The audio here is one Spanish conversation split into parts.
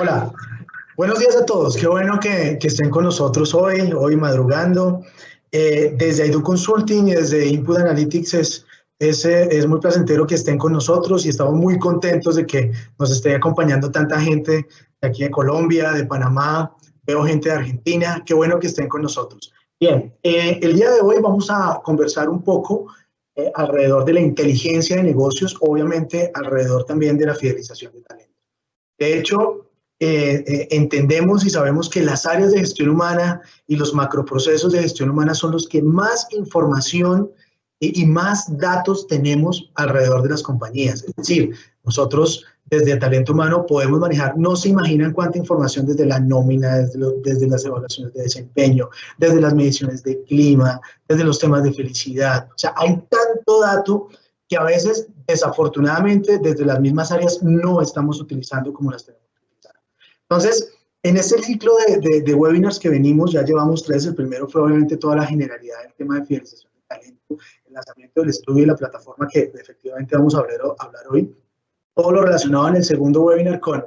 Hola, buenos días a todos. Qué bueno que estén con nosotros hoy madrugando. Desde Aidu Consulting y desde Input Analytics es muy placentero que estén con nosotros y estamos muy contentos de que nos esté acompañando tanta gente de aquí de Colombia, de Panamá, veo gente de Argentina. Qué bueno que estén con nosotros. Bien, el día de hoy vamos a conversar un poco alrededor de la inteligencia de negocios, obviamente alrededor también de la fidelización de talento. De hecho, entendemos y sabemos que las áreas de gestión humana y los macroprocesos de gestión humana son los que más información y más datos tenemos alrededor de las compañías. Es decir, nosotros desde talento humano podemos manejar, no se imaginan cuánta información desde la nómina, desde las evaluaciones de desempeño, desde las mediciones de clima, desde los temas de felicidad. O sea, hay tanto dato que a veces, desafortunadamente, desde las mismas áreas no estamos utilizando como las tenemos que utilizar. Entonces, en este ciclo de webinars que venimos, ya llevamos 3. El primero fue obviamente toda la generalidad del tema de fidelización de talento, el lanzamiento del estudio y la plataforma que efectivamente vamos a hablar hoy. Todo lo relacionado en el segundo webinar con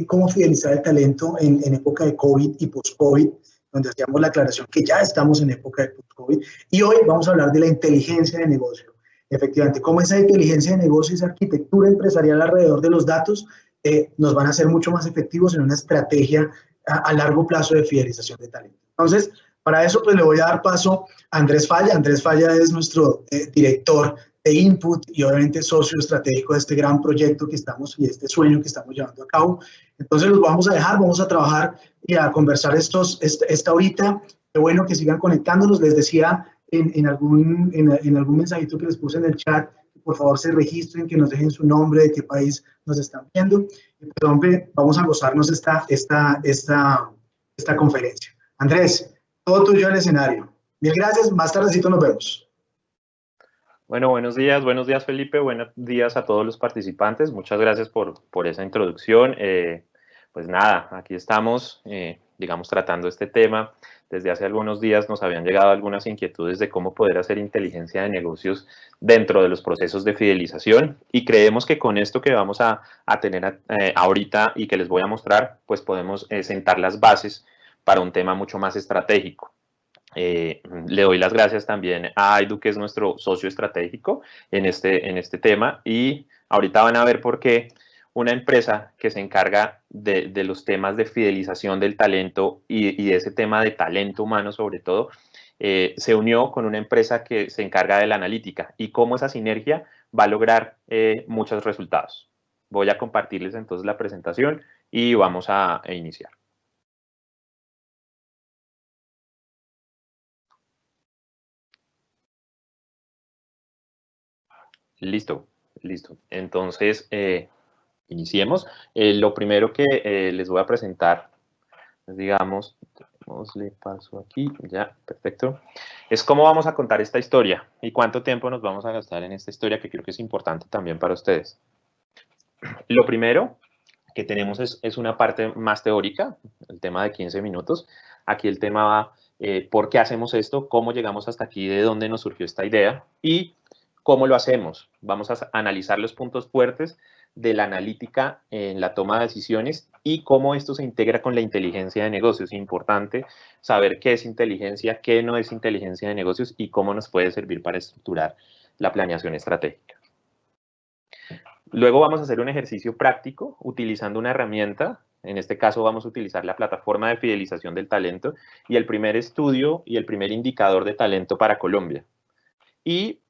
cómo fidelizar el talento en época de COVID y post-COVID, donde hacíamos la aclaración que ya estamos en época de post-COVID. Y hoy vamos a hablar de la inteligencia de negocio. Efectivamente, cómo esa inteligencia de negocio, esa arquitectura empresarial alrededor de los datos, nos van a hacer mucho más efectivos en una estrategia a largo plazo de fidelización de talento. Entonces, para eso, pues le voy a dar paso a Andrés Falla. Andrés Falla es nuestro director de Input y obviamente socio estratégico de este gran proyecto que estamos y este sueño que estamos llevando a cabo. Entonces los vamos a dejar, vamos a trabajar y a conversar esta horita. Qué bueno que sigan conectándonos. Les decía en algún mensajito que les puse en el chat, que por favor se registren, que nos dejen su nombre, de qué país nos están viendo. Y pues, hombre, vamos a gozarnos esta conferencia. Andrés, todo tuyo en el escenario. Mil gracias, más tardecito nos vemos. Bueno, buenos días Felipe, buenos días a todos los participantes, muchas gracias por esa introducción. Pues nada, aquí estamos, digamos, tratando este tema. Desde hace algunos días nos habían llegado algunas inquietudes de cómo poder hacer inteligencia de negocios dentro de los procesos de fidelización y creemos que con esto que vamos a tener ahorita y que les voy a mostrar, pues podemos sentar las bases para un tema mucho más estratégico. Le doy las gracias también a Aidu, que es nuestro socio estratégico en este tema, y ahorita van a ver por qué una empresa que se encarga de los temas de fidelización del talento y de ese tema de talento humano sobre todo, se unió con una empresa que se encarga de la analítica y cómo esa sinergia va a lograr muchos resultados. Voy a compartirles entonces la presentación y vamos a iniciar. Listo. Entonces, iniciemos. Lo primero que les voy a presentar, digamos, le paso aquí, ya, perfecto, es cómo vamos a contar esta historia y cuánto tiempo nos vamos a gastar en esta historia, que creo que es importante también para ustedes. Lo primero que tenemos es una parte más teórica, el tema de 15 minutos. Aquí el tema va, ¿por qué hacemos esto? ¿Cómo llegamos hasta aquí? ¿De dónde nos surgió esta idea? Y ¿cómo lo hacemos? Vamos a analizar los puntos fuertes de la analítica en la toma de decisiones y cómo esto se integra con la inteligencia de negocios. Es importante saber qué es inteligencia, qué no es inteligencia de negocios y cómo nos puede servir para estructurar la planeación estratégica. Luego vamos a hacer un ejercicio práctico utilizando una herramienta. En este caso vamos a utilizar la plataforma de fidelización del talento y el primer estudio y el primer indicador de talento para Colombia. Y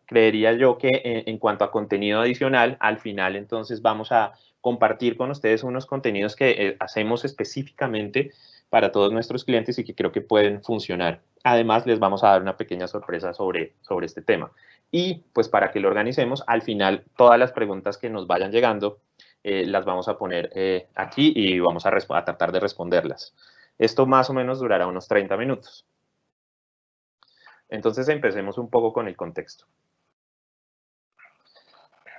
creería yo que en cuanto a contenido adicional, al final entonces vamos a compartir con ustedes unos contenidos que hacemos específicamente para todos nuestros clientes y que creo que pueden funcionar. Además, les vamos a dar una pequeña sorpresa sobre este tema. Y pues para que lo organicemos, al final todas las preguntas que nos vayan llegando las vamos a poner aquí y vamos a tratar de responderlas. Esto más o menos durará unos 30 minutos. Entonces empecemos un poco con el contexto.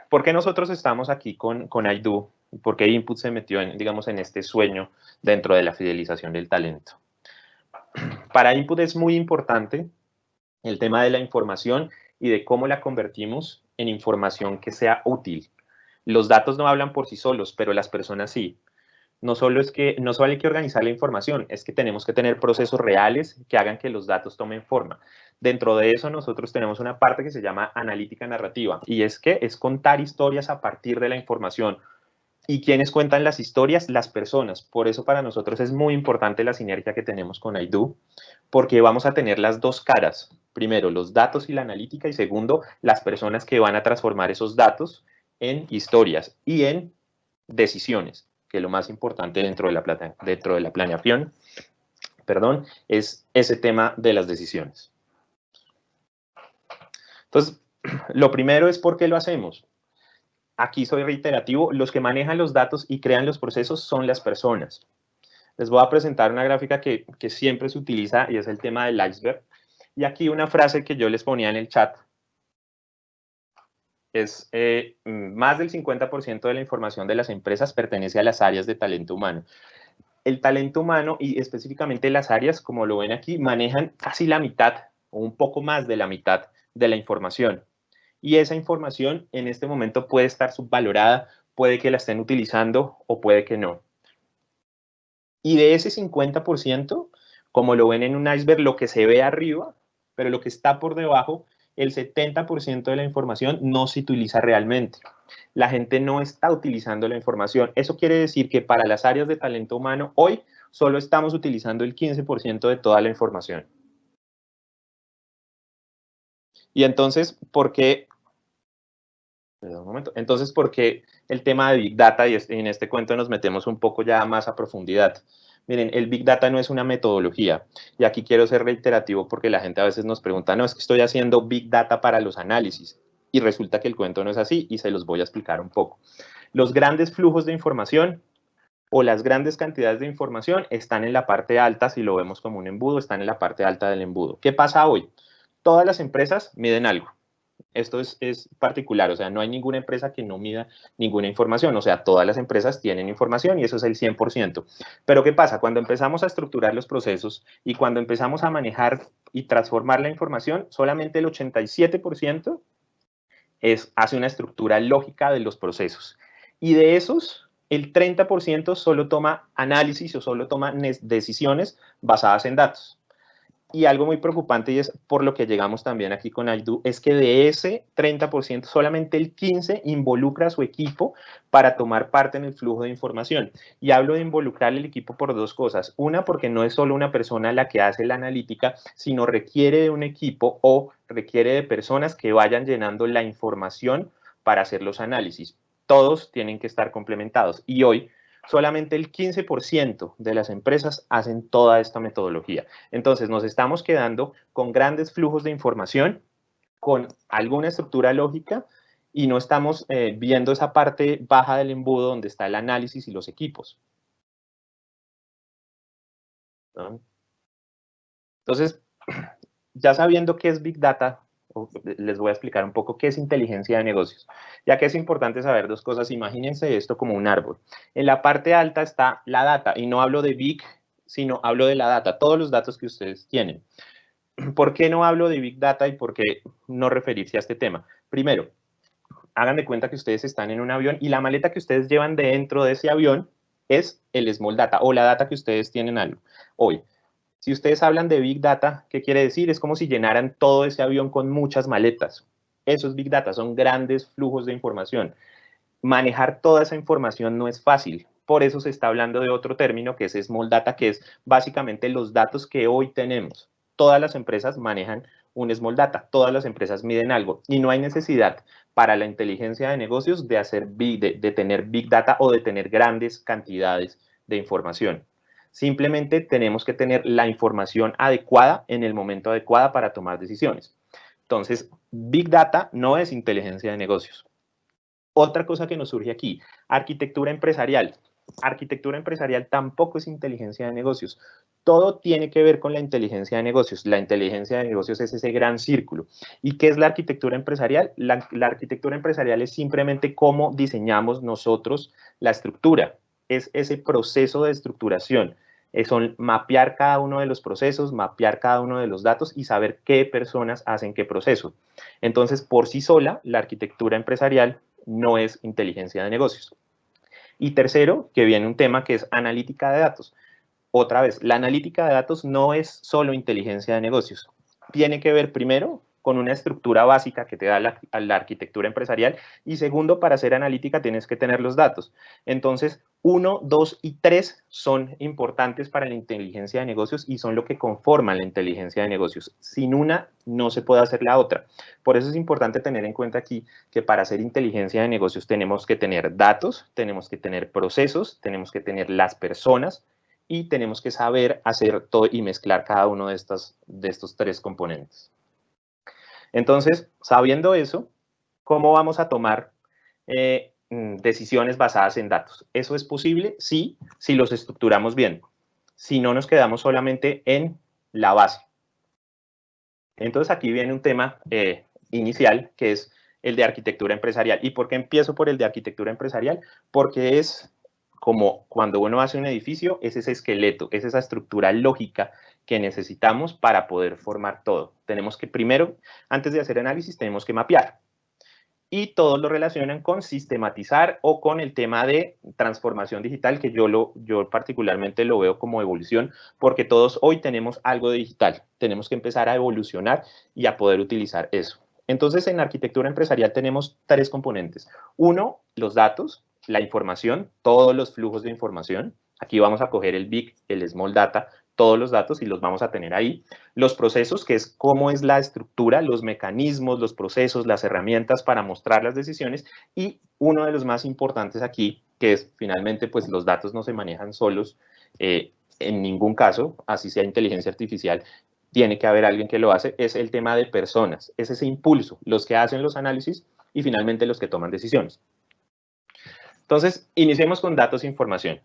¿Por qué nosotros estamos aquí con Aidu? ¿Por qué Input se metió digamos, en este sueño dentro de la fidelización del talento? Para Input es muy importante el tema de la información y de cómo la convertimos en información que sea útil. Los datos no hablan por sí solos, pero las personas sí. no solo hay que organizar la información, es que tenemos que tener procesos reales que hagan que los datos tomen forma. Dentro de eso nosotros tenemos una parte que se llama analítica narrativa, y es que es contar historias a partir de la información. ¿Y quiénes cuentan las historias? Las personas. Por eso para nosotros es muy importante la sinergia que tenemos con Aidu, porque vamos a tener las dos caras. Primero, los datos y la analítica, y segundo, las personas que van a transformar esos datos en historias y en decisiones, que lo más importante dentro de la planeación, es ese tema de las decisiones. Entonces, lo primero es ¿por qué lo hacemos? Aquí soy reiterativo, los que manejan los datos y crean los procesos son las personas. Les voy a presentar una gráfica que siempre se utiliza y es el tema del iceberg. Y aquí una frase que yo les ponía en el chat es más del 50% de la información de las empresas pertenece a las áreas de talento humano. El talento humano y específicamente las áreas, como lo ven aquí, manejan casi la mitad o un poco más de la mitad de la información. Y esa información en este momento puede estar subvalorada, puede que la estén utilizando o puede que no. Y de ese 50%, como lo ven en un iceberg, lo que se ve arriba, pero lo que está por debajo, el 70% de la información no se utiliza realmente. La gente no está utilizando la información. Eso quiere decir que para las áreas de talento humano, hoy solo estamos utilizando el 15% de toda la información. Y entonces, ¿por qué? Perdón, un momento. Entonces, ¿por qué el tema de Big Data? Y en este cuento nos metemos un poco ya más a profundidad. Miren, el Big Data no es una metodología. Y aquí quiero ser reiterativo porque la gente a veces nos pregunta, no, es que estoy haciendo Big Data para los análisis. Y resulta que el cuento no es así y se los voy a explicar un poco. Los grandes flujos de información o las grandes cantidades de información están en la parte alta, si lo vemos como un embudo, están en la parte alta del embudo. ¿Qué pasa hoy? Todas las empresas miden algo. Esto es particular, o sea, no hay ninguna empresa que no mida ninguna información, o sea, todas las empresas tienen información y eso es el 100%. Pero ¿qué pasa? Cuando empezamos a estructurar los procesos y cuando empezamos a manejar y transformar la información, solamente el 87% hace una estructura lógica de los procesos. Y de esos, el 30% solo toma análisis o solo toma decisiones basadas en datos. Y algo muy preocupante, y es por lo que llegamos también aquí con Aidu, es que de ese 30%, solamente el 15% involucra a su equipo para tomar parte en el flujo de información. Y hablo de involucrar el equipo por dos cosas. Una, porque no es solo una persona la que hace la analítica, sino requiere de un equipo o requiere de personas que vayan llenando la información para hacer los análisis. Todos tienen que estar complementados. Y hoy, solamente el 15% de las empresas hacen toda esta metodología. Entonces, nos estamos quedando con grandes flujos de información, con alguna estructura lógica, y no estamos viendo esa parte baja del embudo donde está el análisis y los equipos. ¿No? Entonces, ya sabiendo qué es Big Data, les voy a explicar un poco qué es inteligencia de negocios, ya que es importante saber dos cosas. Imagínense esto como un árbol. En la parte alta está la data, y no hablo de Big, sino hablo de la data, todos los datos que ustedes tienen. ¿Por qué no hablo de Big Data y por qué no referirse a este tema? Primero, hagan de cuenta que ustedes están en un avión y la maleta que ustedes llevan dentro de ese avión es el Small Data o la data que ustedes tienen algo. Hoy, si ustedes hablan de Big Data, ¿qué quiere decir? Es como si llenaran todo ese avión con muchas maletas. Eso es Big Data, son grandes flujos de información. Manejar toda esa información no es fácil. Por eso se está hablando de otro término que es Small Data, que es básicamente los datos que hoy tenemos. Todas las empresas manejan un Small Data, todas las empresas miden algo y no hay necesidad para la inteligencia de negocios de tener Big Data o de tener grandes cantidades de información. Simplemente tenemos que tener la información adecuada en el momento adecuado para tomar decisiones. Entonces, Big Data no es inteligencia de negocios. Otra cosa que nos surge aquí, arquitectura empresarial. Arquitectura empresarial tampoco es inteligencia de negocios. Todo tiene que ver con la inteligencia de negocios. La inteligencia de negocios es ese gran círculo. ¿Y qué es la arquitectura empresarial? La arquitectura empresarial es simplemente cómo diseñamos nosotros la estructura. Es ese proceso de estructuración. Son mapear cada uno de los procesos, mapear cada uno de los datos y saber qué personas hacen qué proceso. Entonces, por sí sola, la arquitectura empresarial no es inteligencia de negocios. Y tercero, que viene un tema que es analítica de datos. Otra vez, la analítica de datos no es solo inteligencia de negocios. Tiene que ver primero con una estructura básica que te da la arquitectura empresarial y segundo, para hacer analítica tienes que tener los datos. Entonces, 1, 2 y 3 son importantes para la inteligencia de negocios y son lo que conforman la inteligencia de negocios. Sin una no se puede hacer la otra. Por eso es importante tener en cuenta aquí que para hacer inteligencia de negocios tenemos que tener datos, tenemos que tener procesos, tenemos que tener las personas, y tenemos que saber hacer todo y mezclar cada uno de estos 3 componentes. Entonces, sabiendo eso, ¿cómo vamos a tomar decisiones basadas en datos? ¿Eso es posible? Sí, si los estructuramos bien. Si no, nos quedamos solamente en la base. Entonces, aquí viene un tema inicial, que es el de arquitectura empresarial. ¿Y por qué empiezo por el de arquitectura empresarial? Porque es como cuando uno hace un edificio, es ese esqueleto, es esa estructura lógica que necesitamos para poder formar todo. Tenemos que primero, antes de hacer análisis, tenemos que mapear. Y todos lo relacionan con sistematizar o con el tema de transformación digital, que yo particularmente lo veo como evolución, porque todos hoy tenemos algo de digital. Tenemos que empezar a evolucionar y a poder utilizar eso. Entonces, en arquitectura empresarial tenemos 3 componentes. Uno, los datos, la información, todos los flujos de información. Aquí vamos a coger el Big, el Small Data, todos los datos y los vamos a tener ahí. Los procesos, que es cómo es la estructura, los mecanismos, los procesos, las herramientas para mostrar las decisiones. Y uno de los más importantes aquí, que es finalmente, pues los datos no se manejan solos en ningún caso, así sea inteligencia artificial, tiene que haber alguien que lo hace, es el tema de personas, es ese impulso, los que hacen los análisis y finalmente los que toman decisiones. Entonces, iniciemos con datos e información.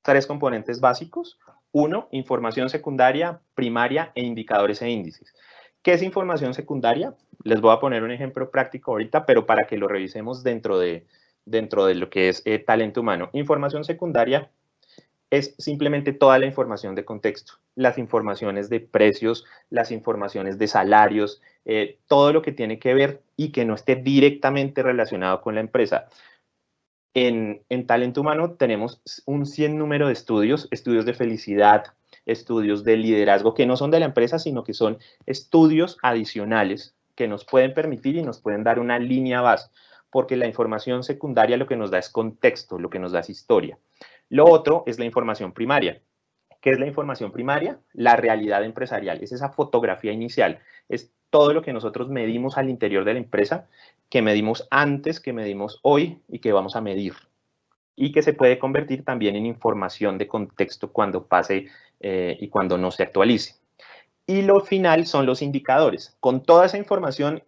3 componentes básicos. 1, información secundaria, primaria e indicadores e índices. ¿Qué es información secundaria? Les voy a poner un ejemplo práctico ahorita, pero para que lo revisemos dentro de lo que es talento humano. Información secundaria es simplemente toda la información de contexto, las informaciones de precios, las informaciones de salarios, todo lo que tiene que ver y que no esté directamente relacionado con la empresa. En talento humano tenemos un número de estudios de felicidad, estudios de liderazgo, que no son de la empresa, sino que son estudios adicionales que nos pueden permitir y nos pueden dar una línea base, porque la información secundaria lo que nos da es contexto, lo que nos da es historia. Lo otro es la información primaria. ¿Qué es la información primaria? La realidad empresarial, es esa fotografía inicial, es todo lo que nosotros medimos al interior de la empresa, que medimos antes, que medimos hoy y que vamos a medir. Y que se puede convertir también en información de contexto cuando pase y cuando no se actualice. Y lo final son los indicadores. Con toda esa información,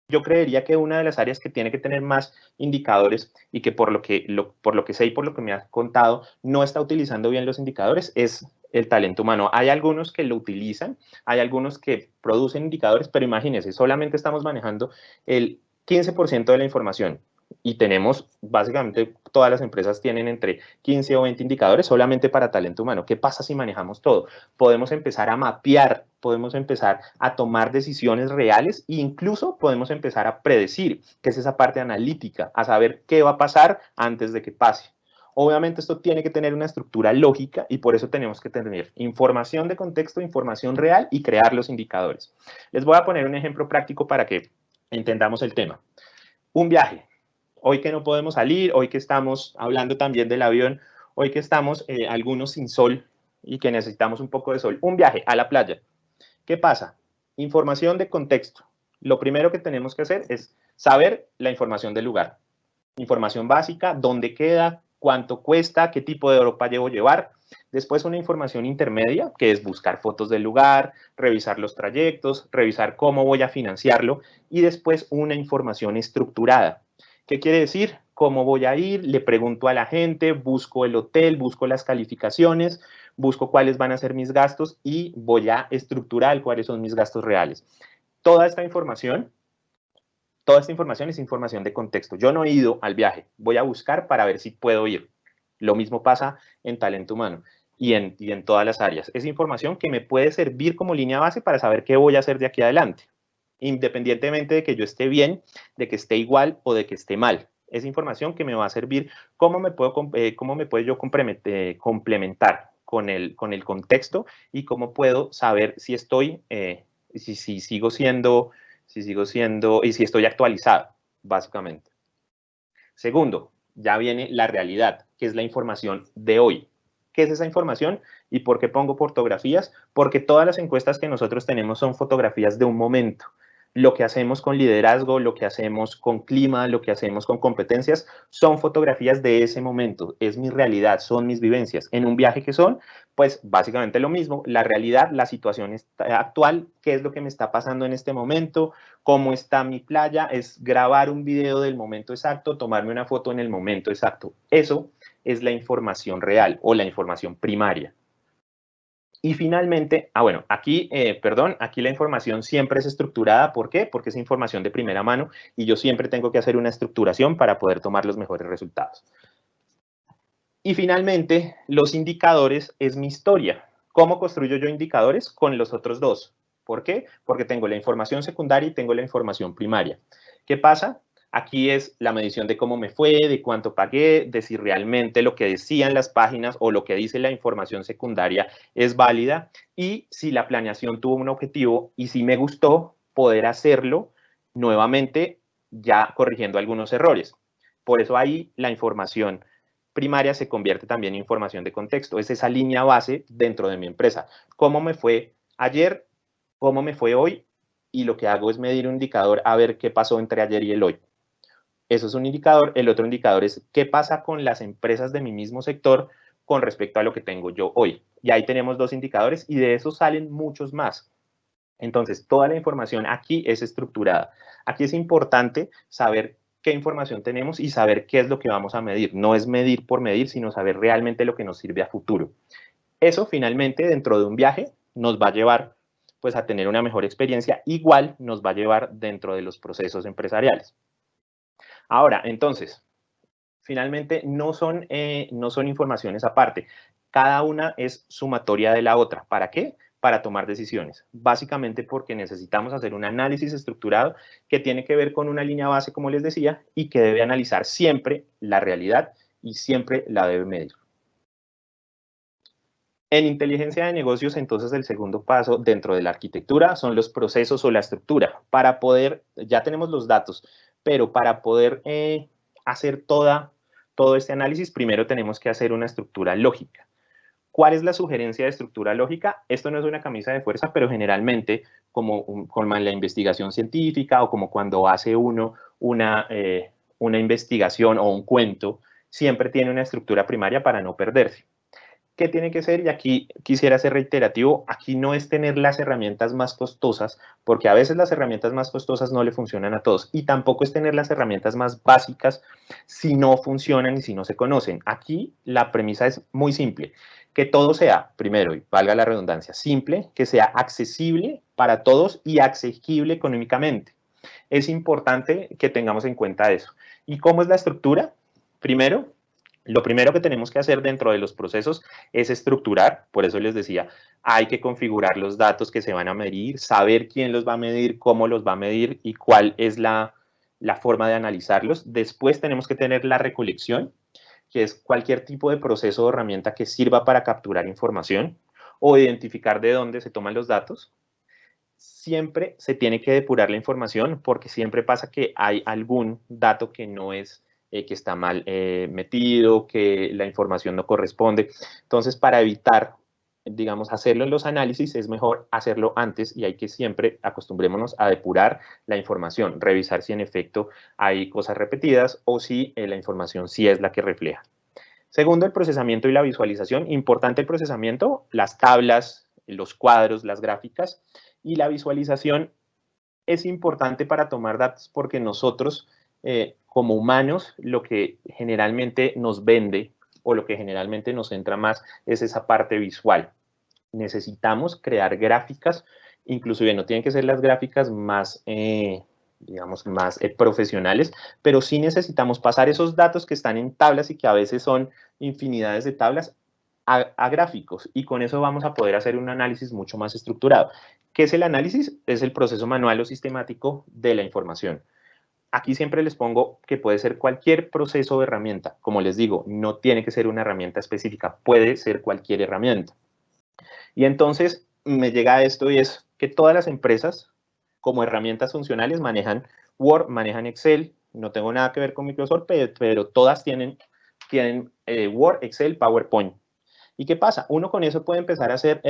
yo creería que una de las áreas que tiene que tener más indicadores y que por lo que sé y por lo que me has contado, no está utilizando bien los indicadores es el talento humano. Hay algunos que lo utilizan, hay algunos que producen indicadores, pero imagínense, solamente estamos manejando el 15% de la información y tenemos, básicamente, todas las empresas tienen entre 15 o 20 indicadores solamente para talento humano. ¿Qué pasa si manejamos todo? Podemos empezar a mapear, podemos empezar a tomar decisiones reales e incluso podemos empezar a predecir, que es esa parte analítica, a saber qué va a pasar antes de que pase. Obviamente esto tiene que tener una estructura lógica y por eso tenemos que tener información de contexto, información real y crear los indicadores. Les voy a poner un ejemplo práctico para que entendamos el tema. Un viaje. Hoy que no podemos salir, hoy que estamos hablando también del avión, hoy que estamos algunos sin sol y que necesitamos un poco de sol. Un viaje a la playa. ¿Qué pasa? Información de contexto. Lo primero que tenemos que hacer es saber la información del lugar. Información básica, dónde queda, cuánto cuesta, qué tipo de ropa debo llevar. Después una información intermedia, que es buscar fotos del lugar, revisar los trayectos, revisar cómo voy a financiarlo. Y después una información estructurada. ¿Qué quiere decir? ¿Cómo voy a ir? Le pregunto a la gente, busco el hotel, busco las calificaciones, busco cuáles van a ser mis gastos y voy a estructurar cuáles son mis gastos reales. Toda esta información es información de contexto. Yo no he ido al viaje, voy a buscar para ver si puedo ir. Lo mismo pasa en talento humano y en todas las áreas. Es información que me puede servir como línea base para saber qué voy a hacer de aquí adelante, independientemente de que yo esté bien, de que esté igual o de que esté mal. esa información que me va a servir, cómo me puedo yo complementar con el contexto y cómo puedo saber si estoy, si sigo siendo, y si estoy actualizado, básicamente. Segundo, ya viene la realidad, que es la información de hoy. ¿Qué es esa información y por qué pongo fotografías? Porque todas las encuestas que nosotros tenemos son fotografías de un momento. Lo que hacemos con liderazgo, lo que hacemos con clima, lo que hacemos con competencias, son fotografías de ese momento. Es mi realidad, son mis vivencias. En un viaje que son, pues básicamente lo mismo, la realidad, la situación actual, qué es lo que me está pasando en este momento, cómo está mi playa, es grabar un video del momento exacto, tomarme una foto en el momento exacto. Eso es la información real o la información primaria. Y finalmente, bueno, aquí, aquí la información siempre es estructurada. ¿Por qué? Porque es información de primera mano y yo siempre tengo que hacer una estructuración para poder tomar los mejores resultados. Y finalmente, los indicadores es mi historia. ¿Cómo construyo yo indicadores? Con los otros dos. ¿Por qué? Porque tengo la información secundaria y tengo la información primaria. ¿Qué pasa? Aquí es la medición de cómo me fue, de cuánto pagué, de si realmente lo que decían las páginas o lo que dice la información secundaria es válida y si la planeación tuvo un objetivo y si me gustó poder hacerlo nuevamente ya corrigiendo algunos errores. Por eso ahí la información primaria se convierte también en información de contexto. Es esa línea base dentro de mi empresa. ¿Cómo me fue ayer? ¿Cómo me fue hoy? Y lo que hago es medir un indicador a ver qué pasó entre ayer y el hoy. Eso es un indicador. El otro indicador es qué pasa con las empresas de mi mismo sector con respecto a lo que tengo yo hoy. Y ahí tenemos dos indicadores y de esos salen muchos más. Entonces, toda la información aquí es estructurada. Aquí es importante saber qué información tenemos y saber qué es lo que vamos a medir. No es medir por medir, sino saber realmente lo que nos sirve a futuro. Eso finalmente dentro de un viaje nos va a llevar pues a tener una mejor experiencia, igual nos va a llevar dentro de los procesos empresariales. Ahora, entonces, finalmente no son informaciones aparte. Cada una es sumatoria de la otra. ¿Para qué? Para tomar decisiones. Básicamente porque necesitamos hacer un análisis estructurado que tiene que ver con una línea base, como les decía, y que debe analizar siempre la realidad y siempre la debe medir. En inteligencia de negocios, entonces, el segundo paso dentro de la arquitectura son los procesos o la estructura. Para poder, ya tenemos los datos, pero para poder hacer todo este análisis, primero tenemos que hacer una estructura lógica. ¿Cuál es la sugerencia de estructura lógica? Esto no es una camisa de fuerza, pero generalmente, como en la investigación científica o como cuando hace uno una investigación o un cuento, siempre tiene una estructura primaria para no perderse. ¿Qué tiene que ser? Y aquí quisiera ser reiterativo, aquí no es tener las herramientas más costosas, porque a veces las herramientas más costosas no le funcionan a todos, y tampoco es tener las herramientas más básicas si no funcionan y si no se conocen. Aquí la premisa es muy simple, que todo sea, primero, y valga la redundancia, simple, que sea accesible para todos y asequible económicamente. Es importante que tengamos en cuenta eso. ¿Y cómo es la estructura? Primero, lo primero que tenemos que hacer dentro de los procesos es estructurar, por eso les decía, hay que configurar los datos que se van a medir, saber quién los va a medir, cómo los va a medir y cuál es la forma de analizarlos. Después tenemos que tener la recolección, que es cualquier tipo de proceso o herramienta que sirva para capturar información o identificar de dónde se toman los datos. Siempre se tiene que depurar la información porque siempre pasa que hay algún dato que no es que está mal metido, que la información no corresponde. Entonces, para evitar, digamos, hacerlo en los análisis, es mejor hacerlo antes y hay que siempre acostumbrémonos a depurar la información, revisar si en efecto hay cosas repetidas o si la información sí es la que refleja. Segundo, el procesamiento y la visualización. Importante el procesamiento, las tablas, los cuadros, las gráficas y la visualización es importante para tomar datos porque nosotros como humanos lo que generalmente nos vende o lo que generalmente nos centra más es esa parte visual. Necesitamos crear gráficas, inclusive no tienen que ser las gráficas más, digamos, más profesionales, pero sí necesitamos pasar esos datos que están en tablas y que a veces son infinidades de tablas a gráficos y con eso vamos a poder hacer un análisis mucho más estructurado. ¿Qué es el análisis? Es el proceso manual o sistemático de la información. aquí siempre les pongo que puede ser cualquier proceso o herramienta. Como les digo, no tiene que ser una herramienta específica, puede ser cualquier herramienta. Y entonces me llega esto y es que todas las empresas como herramientas funcionales manejan Word, manejan Excel, no tengo nada que ver con Microsoft, pero todas tienen Word, Excel, PowerPoint. ¿Y qué pasa? Uno con eso puede empezar a hacer,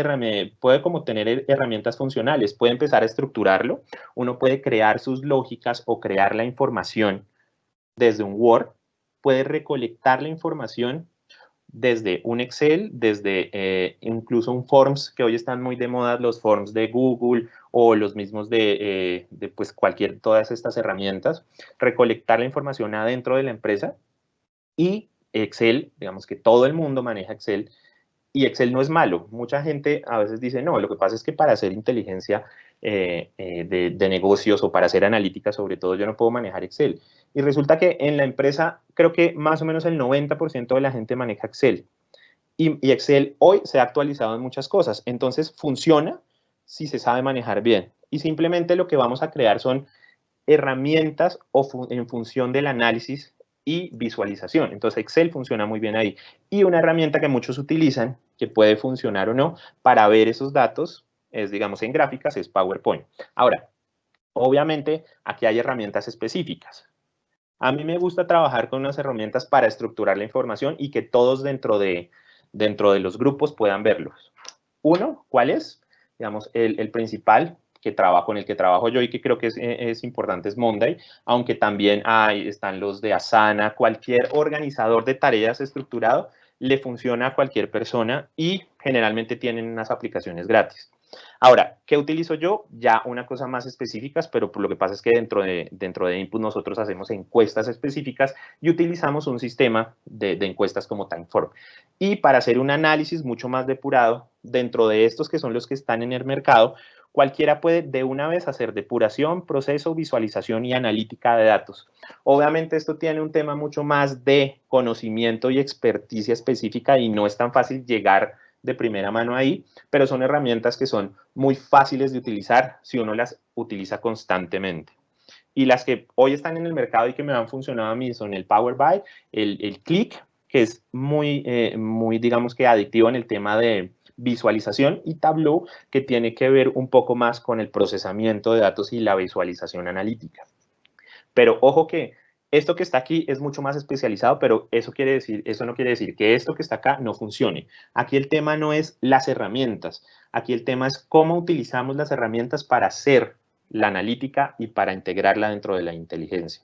puede como tener herramientas funcionales, puede empezar a estructurarlo, uno puede crear sus lógicas o crear la información desde un Word, puede recolectar la información desde un Excel, desde incluso un Forms, que hoy están muy de moda, los Forms de Google o los mismos de pues todas estas herramientas, recolectar la información adentro de la empresa y Excel, digamos que todo el mundo maneja Excel, y Excel no es malo. Mucha gente a veces dice, no, lo que pasa es que para hacer inteligencia de negocios o para hacer analítica, sobre todo, yo no puedo manejar Excel. Y resulta que en la empresa, creo que más o menos el 90% de la gente maneja Excel. Y Excel hoy se ha actualizado en muchas cosas. Entonces, funciona si se sabe manejar bien. Y simplemente lo que vamos a crear son herramientas en función del análisis y visualización. Entonces Excel funciona muy bien ahí. Y una herramienta que muchos utilizan, que puede funcionar o no, para ver esos datos, es digamos en gráficas, es PowerPoint. Ahora, obviamente aquí hay herramientas específicas. A mí me gusta trabajar con unas herramientas para estructurar la información y que todos dentro de los grupos puedan verlos. Uno, ¿cuál es? Digamos, el principal con el que trabajo yo y que creo que es importante es Monday, aunque también están los de Asana, cualquier organizador de tareas estructurado le funciona a cualquier persona y generalmente tienen unas aplicaciones gratis. Ahora, ¿qué utilizo yo? Ya una cosa más específicas, pero lo que pasa es que dentro de Input nosotros hacemos encuestas específicas y utilizamos un sistema de encuestas como Timeform. Y para hacer un análisis mucho más depurado, dentro de estos que son los que están en el mercado, cualquiera puede de una vez hacer depuración, proceso, visualización y analítica de datos. Obviamente esto tiene un tema mucho más de conocimiento y experticia específica y no es tan fácil llegar de primera mano ahí, pero son herramientas que son muy fáciles de utilizar si uno las utiliza constantemente. Y las que hoy están en el mercado y que me han funcionado a mí son el Power BI, el Click, que es muy, digamos que adictivo en el tema de visualización, y Tableau, que tiene que ver un poco más con el procesamiento de datos y la visualización analítica. Pero ojo que esto que está aquí es mucho más especializado, pero eso no quiere decir que esto que está acá no funcione. Aquí el tema no es las herramientas, aquí el tema es cómo utilizamos las herramientas para hacer la analítica y para integrarla dentro de la inteligencia.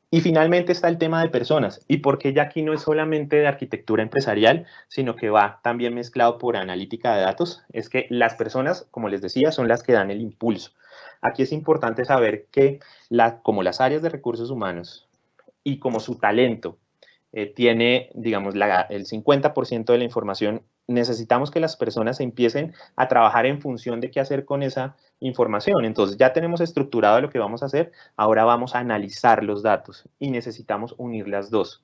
Y finalmente está el tema de personas, y porque ya aquí no es solamente de arquitectura empresarial, sino que va también mezclado por analítica de datos, es que las personas, como les decía, son las que dan el impulso. Aquí es importante saber que como las áreas de recursos humanos y como su talento tiene, digamos, el 50% de la información, necesitamos que las personas empiecen a trabajar en función de qué hacer con esa información. Entonces, ya tenemos estructurado lo que vamos a hacer, ahora vamos a analizar los datos y necesitamos unir las dos.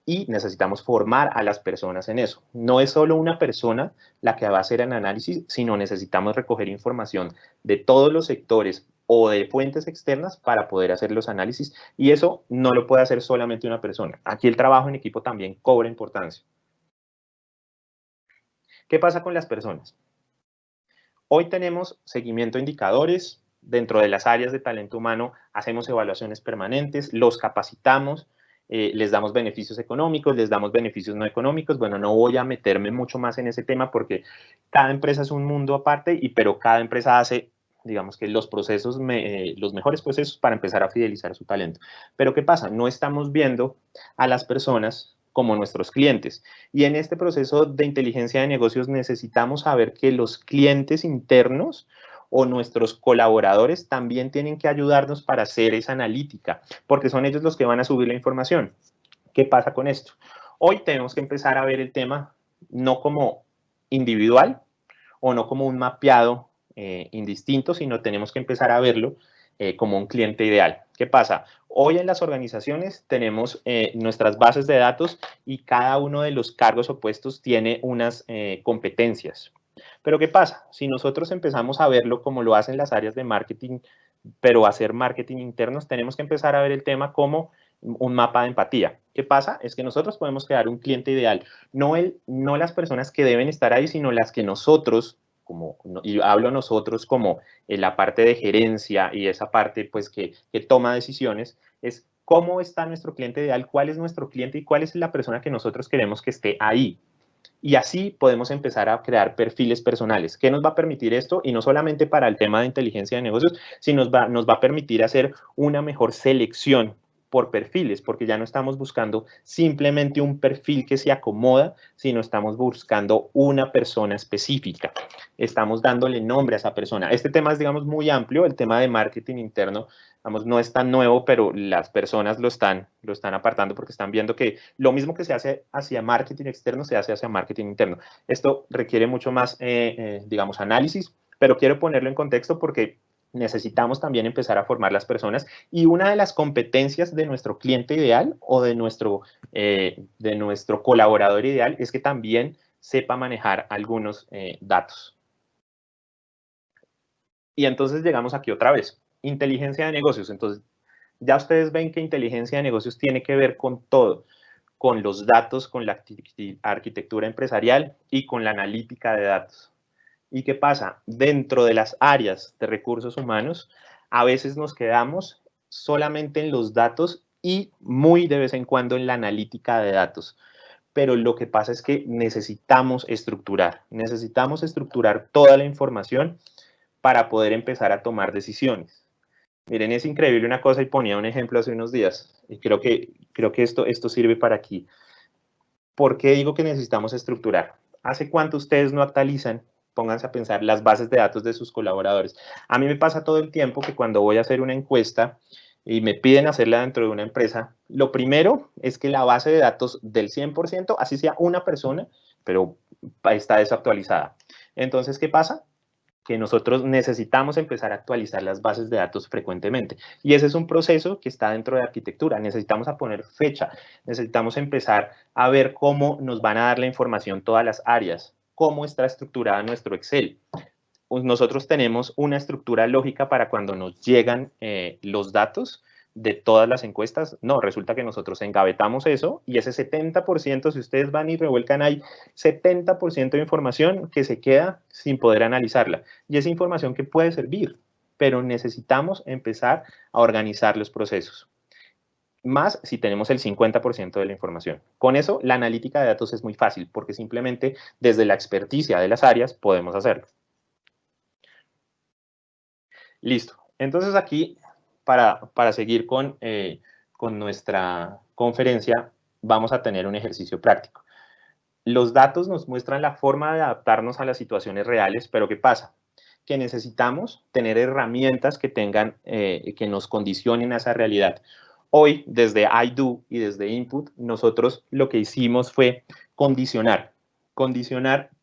Y necesitamos formar a las personas en eso. No es solo una persona la que va a hacer el análisis, sino necesitamos recoger información de todos los sectores o de fuentes externas para poder hacer los análisis, y eso no lo puede hacer solamente una persona. Aquí el trabajo en equipo también cobra importancia. ¿Qué pasa con las personas? Hoy tenemos seguimiento de indicadores, dentro de las áreas de talento humano hacemos evaluaciones permanentes, los capacitamos, les damos beneficios económicos, les damos beneficios no económicos. Bueno, no voy a meterme mucho más en ese tema porque cada empresa es un mundo aparte, pero cada empresa hace, digamos que los procesos, los mejores procesos para empezar a fidelizar su talento. Pero ¿qué pasa? No estamos viendo a las personas como nuestros clientes. Y en este proceso de inteligencia de negocios necesitamos saber que los clientes internos o nuestros colaboradores también tienen que ayudarnos para hacer esa analítica, porque son ellos los que van a subir la información. ¿Qué pasa con esto? Hoy tenemos que empezar a ver el tema no como individual o no como un mapeado indistinto, sino tenemos que empezar a verlo como un cliente ideal. ¿Qué pasa? Hoy en las organizaciones tenemos nuestras bases de datos y cada uno de los cargos o puestos tiene unas competencias. Pero ¿qué pasa? Si nosotros empezamos a verlo como lo hacen las áreas de marketing pero hacer marketing internos, tenemos que empezar a ver el tema como un mapa de empatía. ¿Qué pasa? Es que nosotros podemos crear un cliente ideal, no las personas que deben estar ahí, sino las que nosotros, y hablo nosotros como en la parte de gerencia y esa parte pues que toma decisiones, es cómo está nuestro cliente ideal, cuál es nuestro cliente y cuál es la persona que nosotros queremos que esté ahí. Y así podemos empezar a crear perfiles personales. ¿Qué nos va a permitir esto? Y no solamente para el tema de inteligencia de negocios, sino nos va a permitir hacer una mejor selección por perfiles, porque ya no estamos buscando simplemente un perfil que se acomoda, sino estamos buscando una persona específica. Estamos dándole nombre a esa persona. Este tema es, digamos, muy amplio, el tema de marketing interno, digamos, no es tan nuevo, pero las personas lo están apartando porque están viendo que lo mismo que se hace hacia marketing externo se hace hacia marketing interno. Esto requiere mucho más, digamos, análisis, pero quiero ponerlo en contexto porque necesitamos también empezar a formar las personas y una de las competencias de nuestro cliente ideal o de nuestro colaborador ideal es que también sepa manejar algunos datos. Y entonces llegamos aquí otra vez, inteligencia de negocios. Entonces, ya ustedes ven que inteligencia de negocios tiene que ver con todo, con los datos, con la arquitectura empresarial y con la analítica de datos. ¿Y qué pasa? Dentro de las áreas de recursos humanos, a veces nos quedamos solamente en los datos y muy de vez en cuando en la analítica de datos. Pero lo que pasa es que necesitamos estructurar toda la información para poder empezar a tomar decisiones. Miren, es increíble una cosa y ponía un ejemplo hace unos días y creo que esto sirve para aquí. ¿Por qué digo que necesitamos estructurar? ¿Hace cuánto ustedes no actualizan? Pónganse a pensar las bases de datos de sus colaboradores. A mí me pasa todo el tiempo que cuando voy a hacer una encuesta y me piden hacerla dentro de una empresa, lo primero es que la base de datos del 100%, así sea una persona, pero está desactualizada. Entonces, ¿qué pasa? Que nosotros necesitamos empezar a actualizar las bases de datos frecuentemente. Y ese es un proceso que está dentro de arquitectura. Necesitamos a poner fecha, necesitamos empezar a ver cómo nos van a dar la información todas las áreas, cómo está estructurada nuestro Excel. Nosotros tenemos una estructura lógica para cuando nos llegan los datos de todas las encuestas. No, resulta que nosotros engavetamos eso y ese 70%, si ustedes van y revuelcan, hay 70% de información que se queda sin poder analizarla. Y esa información que puede servir, pero necesitamos empezar a organizar los procesos. Más si tenemos el 50% de la información. Con eso, la analítica de datos es muy fácil porque simplemente desde la experticia de las áreas podemos hacerlo. Listo. Entonces aquí, para seguir con nuestra conferencia, vamos a tener un ejercicio práctico. Los datos nos muestran la forma de adaptarnos a las situaciones reales, pero ¿qué pasa? Que necesitamos tener herramientas que que nos condicionen a esa realidad. Hoy, desde iDo y desde Input, nosotros lo que hicimos fue condicionar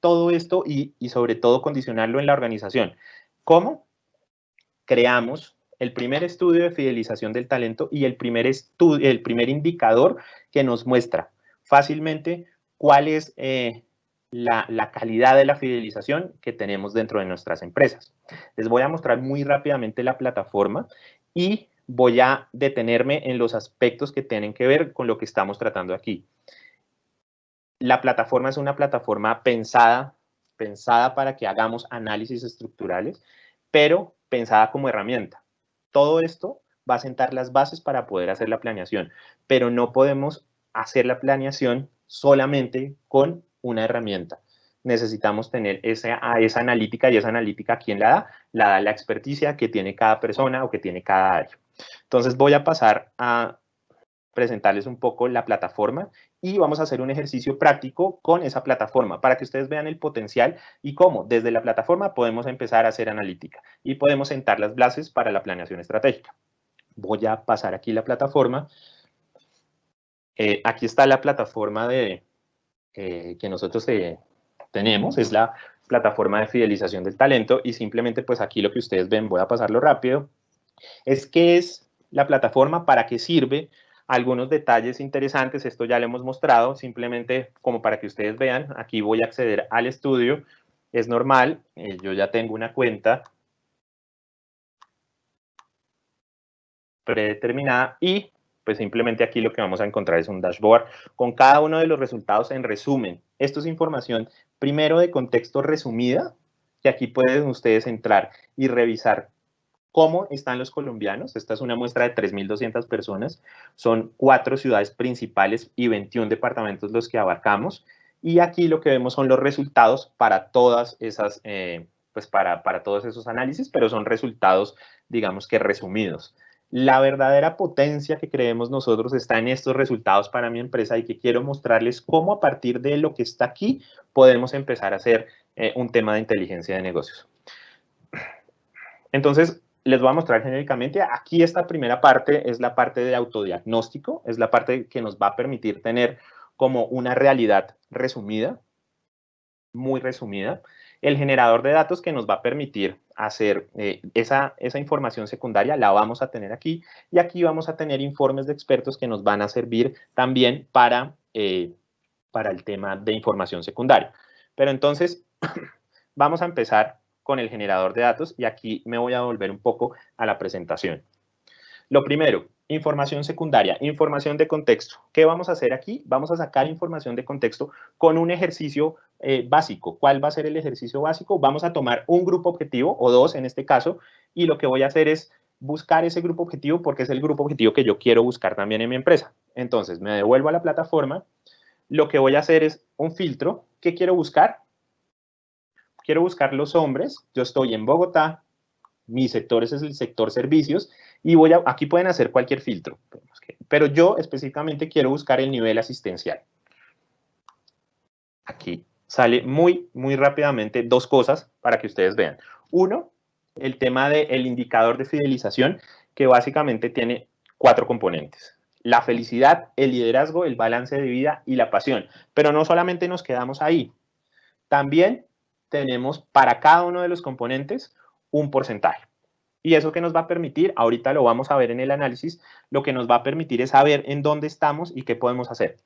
todo esto y sobre todo condicionarlo en la organización. ¿Cómo? Creamos el primer estudio de fidelización del talento y el primer indicador que nos muestra fácilmente cuál es la calidad de la fidelización que tenemos dentro de nuestras empresas. Les voy a mostrar muy rápidamente la plataforma y voy a detenerme en los aspectos que tienen que ver con lo que estamos tratando aquí. La plataforma es una plataforma pensada para que hagamos análisis estructurales, pero pensada como herramienta. Todo esto va a sentar las bases para poder hacer la planeación, pero no podemos hacer la planeación solamente con una herramienta. Necesitamos tener esa analítica, y esa analítica, ¿quién la da? La da la experticia que tiene cada persona o que tiene cada área. Entonces voy a pasar a presentarles un poco la plataforma y vamos a hacer un ejercicio práctico con esa plataforma para que ustedes vean el potencial y cómo desde la plataforma podemos empezar a hacer analítica y podemos sentar las bases para la planeación estratégica. Voy a pasar aquí la plataforma. Aquí está la plataforma que nosotros tenemos, es la plataforma de fidelización del talento y simplemente pues aquí lo que ustedes ven, voy a pasarlo rápido, es qué es la plataforma, para qué sirve, algunos detalles interesantes, esto ya lo hemos mostrado, simplemente como para que ustedes vean, aquí voy a acceder al estudio, es normal, yo ya tengo una cuenta, predeterminada y pues simplemente aquí lo que vamos a encontrar es un dashboard con cada uno de los resultados en resumen. Esto es información primero de contexto resumida, que aquí pueden ustedes entrar y revisar cómo están los colombianos. Esta es una muestra de 3.200 personas. Son 4 ciudades principales y 21 departamentos los que abarcamos. Y aquí lo que vemos son los resultados para todas esas, pues para todos esos análisis, pero son resultados, digamos que resumidos. La verdadera potencia que creemos nosotros está en estos resultados para mi empresa y que quiero mostrarles cómo a partir de lo que está aquí podemos empezar a hacer un tema de inteligencia de negocios. Entonces, les voy a mostrar genéricamente, aquí esta primera parte es la parte de autodiagnóstico, es la parte que nos va a permitir tener como una realidad resumida, muy resumida. El generador de datos que nos va a permitir hacer esa información secundaria la vamos a tener aquí y aquí vamos a tener informes de expertos que nos van a servir también para el tema de información secundaria. Pero entonces, vamos a empezar con el generador de datos y aquí me voy a volver un poco a la presentación. Lo primero, información secundaria, información de contexto. ¿Qué vamos a hacer aquí? Vamos a sacar información de contexto con un ejercicio básico. ¿Cuál va a ser el ejercicio básico? Vamos a tomar un grupo objetivo, o 2 en este caso, y lo que voy a hacer es buscar ese grupo objetivo porque es el grupo objetivo que yo quiero buscar también en mi empresa. Entonces, me devuelvo a la plataforma. Lo que voy a hacer es un filtro. ¿Qué quiero buscar? Quiero buscar los hombres. Yo estoy en Bogotá. Mi sector es el sector servicios y aquí pueden hacer cualquier filtro, pero yo específicamente quiero buscar el nivel asistencial. Aquí sale muy rápidamente 2 cosas para que ustedes vean. Uno, el tema del indicador de fidelización, que básicamente tiene 4 componentes. La felicidad, el liderazgo, el balance de vida y la pasión. Pero no solamente nos quedamos ahí. También tenemos para cada uno de los componentes un porcentaje. Y eso que nos va a permitir, ahorita lo vamos a ver en el análisis, lo que nos va a permitir es saber en dónde estamos y qué podemos hacer.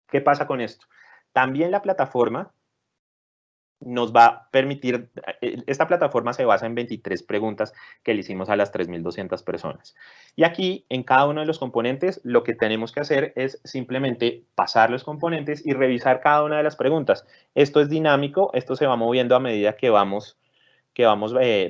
¿Qué pasa con esto? También la plataforma nos va a permitir, esta plataforma se basa en 23 preguntas que le hicimos a las 3.200 personas. Y aquí, en cada uno de los componentes, lo que tenemos que hacer es simplemente pasar los componentes y revisar cada una de las preguntas. Esto es dinámico, esto se va moviendo a medida que vamos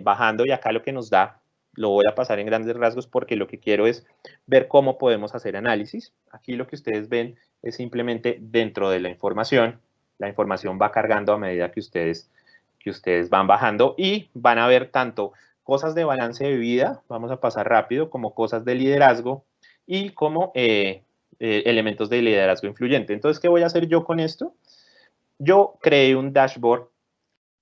bajando y acá lo que nos da, lo voy a pasar en grandes rasgos porque lo que quiero es ver cómo podemos hacer análisis. Aquí lo que ustedes ven es simplemente dentro de la información va cargando a medida que ustedes van bajando y van a ver tanto cosas de balance de vida, vamos a pasar rápido, como cosas de liderazgo y como elementos de liderazgo influyente. Entonces, ¿qué voy a hacer yo con esto? Yo creé un dashboard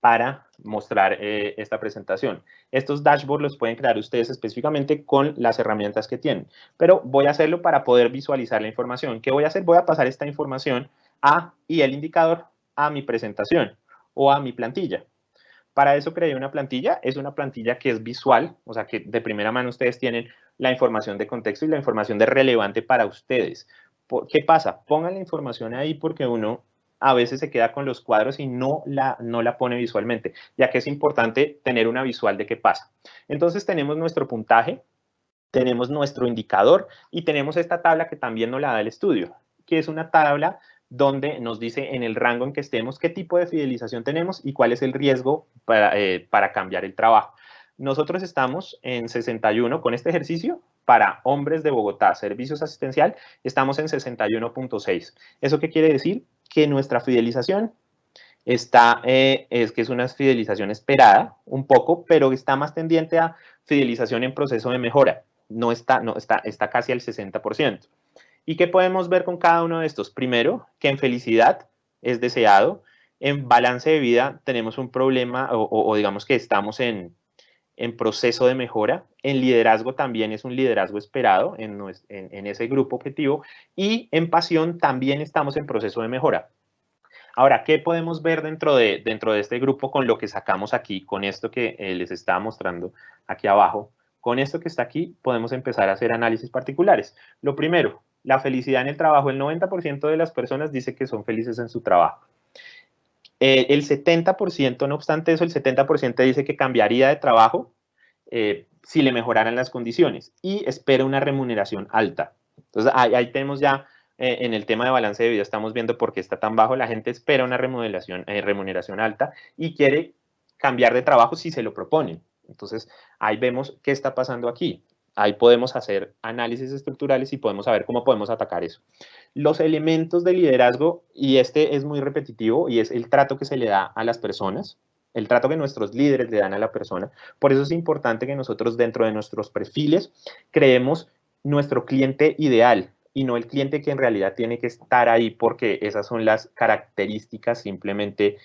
para mostrar esta presentación. Estos dashboards los pueden crear ustedes específicamente con las herramientas que tienen, pero voy a hacerlo para poder visualizar la información. ¿Qué voy a hacer? Voy a pasar esta información y el indicador a mi presentación o a mi plantilla. Para eso creé una plantilla. Es una plantilla que es visual, o sea que de primera mano ustedes tienen la información de contexto y la información de relevante para ustedes. ¿Qué pasa? Pongan la información ahí porque uno a veces se queda con los cuadros y no la pone visualmente, ya que es importante tener una visual de qué pasa. Entonces tenemos nuestro puntaje, tenemos nuestro indicador y tenemos esta tabla que también nos la da el estudio, que es una tabla donde nos dice en el rango en que estemos qué tipo de fidelización tenemos y cuál es el riesgo para cambiar el trabajo. Nosotros estamos en 61 con este ejercicio. Para hombres de Bogotá, servicios asistencial, estamos en 61.6. ¿Eso qué quiere decir? Que nuestra fidelización es una fidelización esperada un poco, pero está más tendiente a fidelización en proceso de mejora. Está casi al 60%. ¿Y qué podemos ver con cada uno de estos? Primero, que en felicidad es deseado. En balance de vida tenemos un problema o digamos que estamos en proceso de mejora. En liderazgo también es un liderazgo esperado en ese grupo objetivo. Y en pasión también estamos en proceso de mejora. Ahora, ¿qué podemos ver dentro de este grupo con lo que sacamos aquí, con esto que les estaba mostrando aquí abajo? Con esto que está aquí podemos empezar a hacer análisis particulares. Lo primero, la felicidad en el trabajo. El 90% de las personas dice que son felices en su trabajo. El 70%, no obstante eso, el 70% dice que cambiaría de trabajo. si le mejoraran las condiciones y espera una remuneración alta. Entonces, ahí tenemos ya, en el tema de balance de vida, estamos viendo por qué está tan bajo. La gente espera una remuneración alta y quiere cambiar de trabajo si se lo proponen. Entonces, ahí vemos qué está pasando aquí. Ahí podemos hacer análisis estructurales y podemos saber cómo podemos atacar eso. Los elementos de liderazgo, y este es muy repetitivo, y es el trato que se le da a las personas, el trato que nuestros líderes le dan a la persona. Por eso es importante que nosotros dentro de nuestros perfiles creemos nuestro cliente ideal y no el cliente que en realidad tiene que estar ahí porque esas son las características simplemente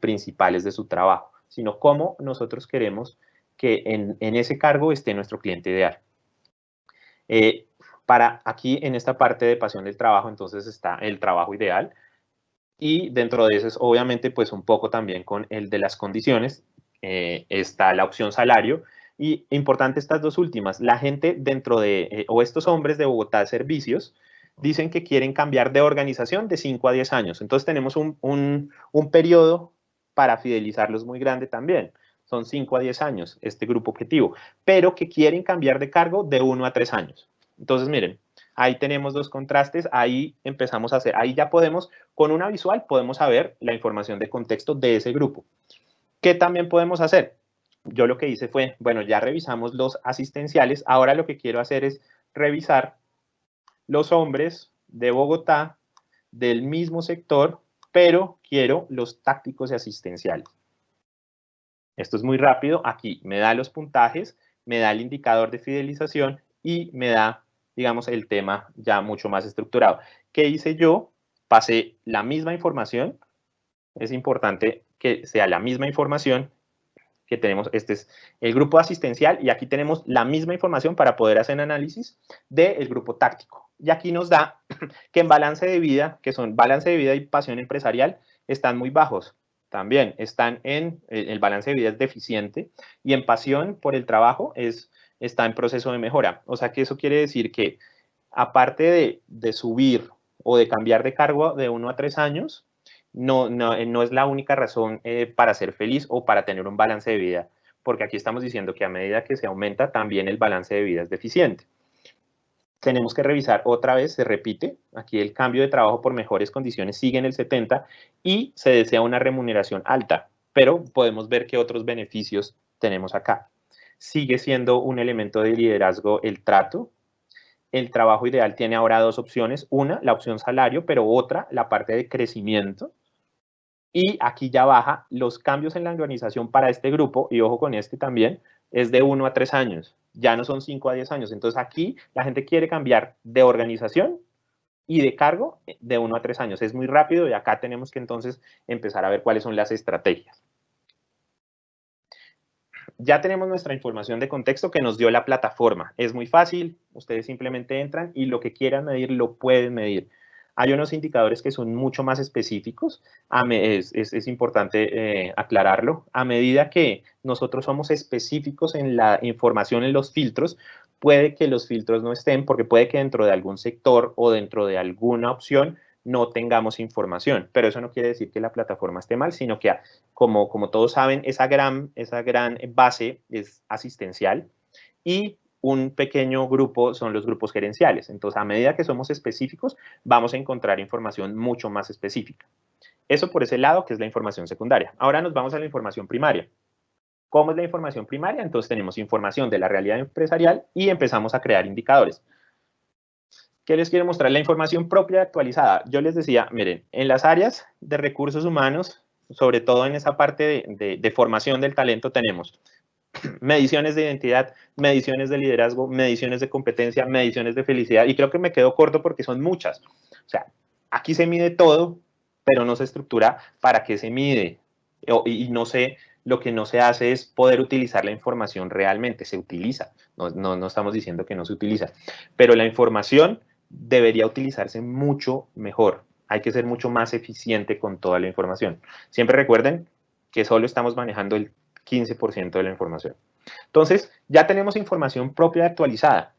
principales de su trabajo, sino cómo nosotros queremos que en ese cargo esté nuestro cliente ideal. Para aquí en esta parte de pasión del trabajo, entonces está el trabajo ideal. Y dentro de eso es obviamente pues un poco también con el de las condiciones, está la opción salario y importante estas dos últimas, la gente dentro de, o estos hombres de Bogotá Servicios, dicen que quieren cambiar de organización de 5 a 10 años, entonces tenemos un periodo para fidelizarlos muy grande también, son 5 a 10 años este grupo objetivo, pero que quieren cambiar de cargo de 1 a 3 años. Entonces miren, ahí tenemos dos contrastes, ahí empezamos a hacer, ahí ya podemos, con una visual, podemos saber la información de contexto de ese grupo. ¿Qué también podemos hacer? Yo lo que hice fue, bueno, ya revisamos los asistenciales, ahora lo que quiero hacer es revisar los hombres de Bogotá del mismo sector, pero quiero los tácticos y asistenciales. Esto es muy rápido, aquí me da los puntajes, me da el indicador de fidelización y me da, digamos, el tema ya mucho más estructurado. ¿Qué hice yo? Pasé la misma información, es importante que sea la misma información que tenemos, este es el grupo asistencial y aquí tenemos la misma información para poder hacer análisis del grupo táctico. Y aquí nos da que en balance de vida, que son balance de vida y pasión empresarial, están muy bajos. También están en, el balance de vida es deficiente y en pasión por el trabajo está en proceso de mejora. O sea que eso quiere decir que aparte de subir o de cambiar de cargo de 1 a 3 años, no es la única razón para ser feliz o para tener un balance de vida, porque aquí estamos diciendo que a medida que se aumenta, también el balance de vida es deficiente. Tenemos que revisar otra vez, se repite, aquí el cambio de trabajo por mejores condiciones sigue en el 70 y se desea una remuneración alta, pero podemos ver qué otros beneficios tenemos acá. Sigue siendo un elemento de liderazgo el trato. El trabajo ideal tiene ahora dos opciones, una, la opción salario, pero otra, la parte de crecimiento. Y aquí ya baja los cambios en la organización para este grupo, y ojo con este también, es de 1 a 3 años, ya no son 5 a 10 años. Entonces aquí la gente quiere cambiar de organización y de cargo de 1 a 3 años. Es muy rápido y acá tenemos que entonces empezar a ver cuáles son las estrategias. Ya tenemos nuestra información de contexto que nos dio la plataforma. Es muy fácil, ustedes simplemente entran y lo que quieran medir lo pueden medir. Hay unos indicadores que son mucho más específicos, es importante aclararlo. A medida que nosotros somos específicos en la información en los filtros, puede que los filtros no estén, porque puede que dentro de algún sector o dentro de alguna opción no tengamos información, pero eso no quiere decir que la plataforma esté mal, sino que como todos saben, esa gran base es asistencial y un pequeño grupo son los grupos gerenciales. Entonces, a medida que somos específicos, vamos a encontrar información mucho más específica. Eso por ese lado, que es la información secundaria. Ahora nos vamos a la información primaria. ¿Cómo es la información primaria? Entonces, tenemos información de la realidad empresarial y empezamos a crear indicadores. ¿Qué les quiero mostrar? La información propia actualizada. Yo les decía, miren, en las áreas de recursos humanos, sobre todo en esa parte de formación del talento, tenemos mediciones de identidad, mediciones de liderazgo, mediciones de competencia, mediciones de felicidad, y creo que me quedo corto porque son muchas. O sea, aquí se mide todo, pero no se estructura para qué se mide. Y no sé, lo que no se hace es poder utilizar la información realmente, se utiliza, no estamos diciendo que no se utiliza, pero la información debería utilizarse mucho mejor. Hay que ser mucho más eficiente con toda la información. Siempre recuerden que solo estamos manejando el 15% de la información. Entonces, ya tenemos información propia actualizada.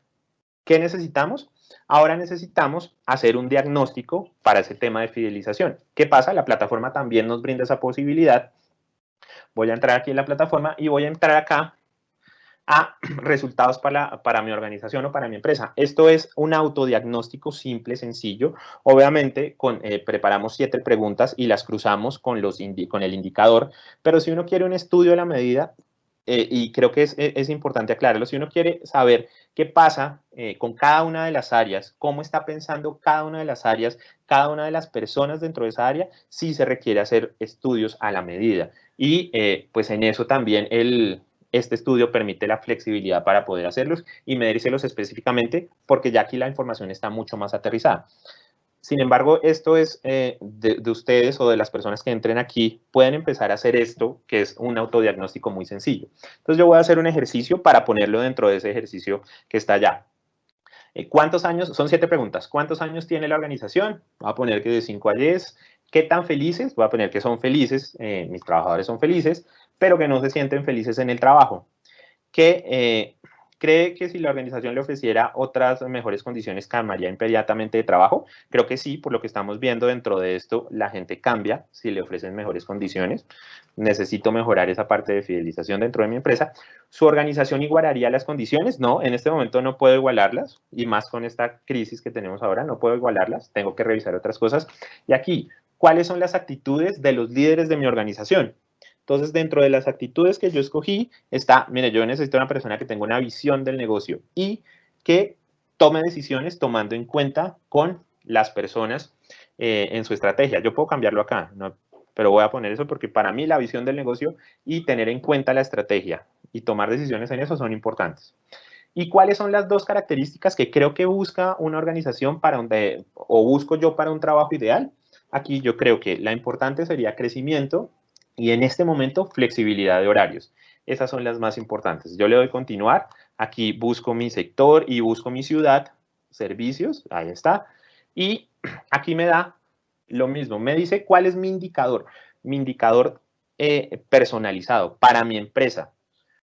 ¿Qué necesitamos? Ahora necesitamos hacer un diagnóstico para ese tema de fidelización. ¿Qué pasa? La plataforma también nos brinda esa posibilidad. Voy a entrar aquí en la plataforma y voy a entrar acá a resultados para mi organización o para mi empresa. Esto es un autodiagnóstico simple, sencillo. Obviamente preparamos 7 preguntas y las cruzamos con el indicador, pero si uno quiere un estudio de la medida, y creo que es importante aclararlo, si uno quiere saber qué pasa con cada una de las áreas, cómo está pensando cada una de las áreas, cada una de las personas dentro de esa área, sí se requiere hacer estudios a la medida. Y pues en eso también este estudio permite la flexibilidad para poder hacerlos y medírselos específicamente, porque ya aquí la información está mucho más aterrizada. Sin embargo, esto es de ustedes o de las personas que entren aquí, pueden empezar a hacer esto, que es un autodiagnóstico muy sencillo. Entonces yo voy a hacer un ejercicio para ponerlo dentro de ese ejercicio que está allá. ¿Cuántos años? Son 7 preguntas. ¿Cuántos años tiene la organización? Voy a poner que de 5 a 10. ¿Qué tan felices? Voy a poner que son felices, mis trabajadores son felices, pero que no se sienten felices en el trabajo. ¿Qué cree que si la organización le ofreciera otras mejores condiciones cambiaría inmediatamente de trabajo? Creo que sí, por lo que estamos viendo dentro de esto, la gente cambia si le ofrecen mejores condiciones. Necesito mejorar esa parte de fidelización dentro de mi empresa. ¿Su organización igualaría las condiciones? No, en este momento no puedo igualarlas, y más con esta crisis que tenemos ahora, no puedo igualarlas, tengo que revisar otras cosas. Y aquí, ¿cuáles son las actitudes de los líderes de mi organización? Entonces, dentro de las actitudes que yo escogí está, mire, yo necesito una persona que tenga una visión del negocio y que tome decisiones tomando en cuenta con las personas en su estrategia. Yo puedo cambiarlo acá, ¿no? Pero voy a poner eso porque para mí la visión del negocio y tener en cuenta la estrategia y tomar decisiones en eso son importantes. ¿Y cuáles son las 2 características que creo que busca una organización o busco yo para un trabajo ideal? Aquí yo creo que la importante sería crecimiento y en este momento flexibilidad de horarios. Esas son las más importantes. Yo le doy continuar. Aquí busco mi sector y busco mi ciudad, servicios, ahí está. Y aquí me da lo mismo. Me dice cuál es mi indicador. Mi indicador personalizado para mi empresa.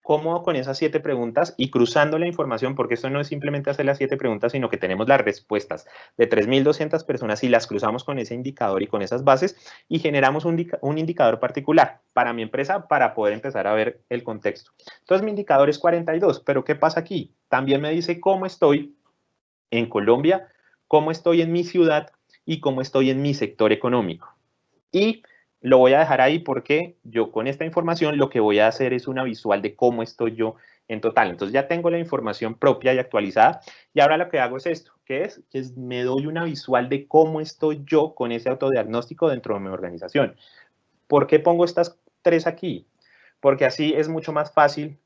Cómodo con esas 7 preguntas y cruzando la información, porque esto no es simplemente hacer las 7 preguntas, sino que tenemos las respuestas de 3.200 personas y las cruzamos con ese indicador y con esas bases y generamos un indicador particular para mi empresa para poder empezar a ver el contexto. Entonces mi indicador es 42, pero ¿qué pasa aquí? También me dice cómo estoy en Colombia, cómo estoy en mi ciudad y cómo estoy en mi sector económico. Y lo voy a dejar ahí porque yo con esta información lo que voy a hacer es una visual de cómo estoy yo en total. Entonces ya tengo la información propia y actualizada y ahora lo que hago es esto, que me doy una visual de cómo estoy yo con ese autodiagnóstico dentro de mi organización. ¿Por qué pongo estas 3 aquí? Porque así es mucho más fácil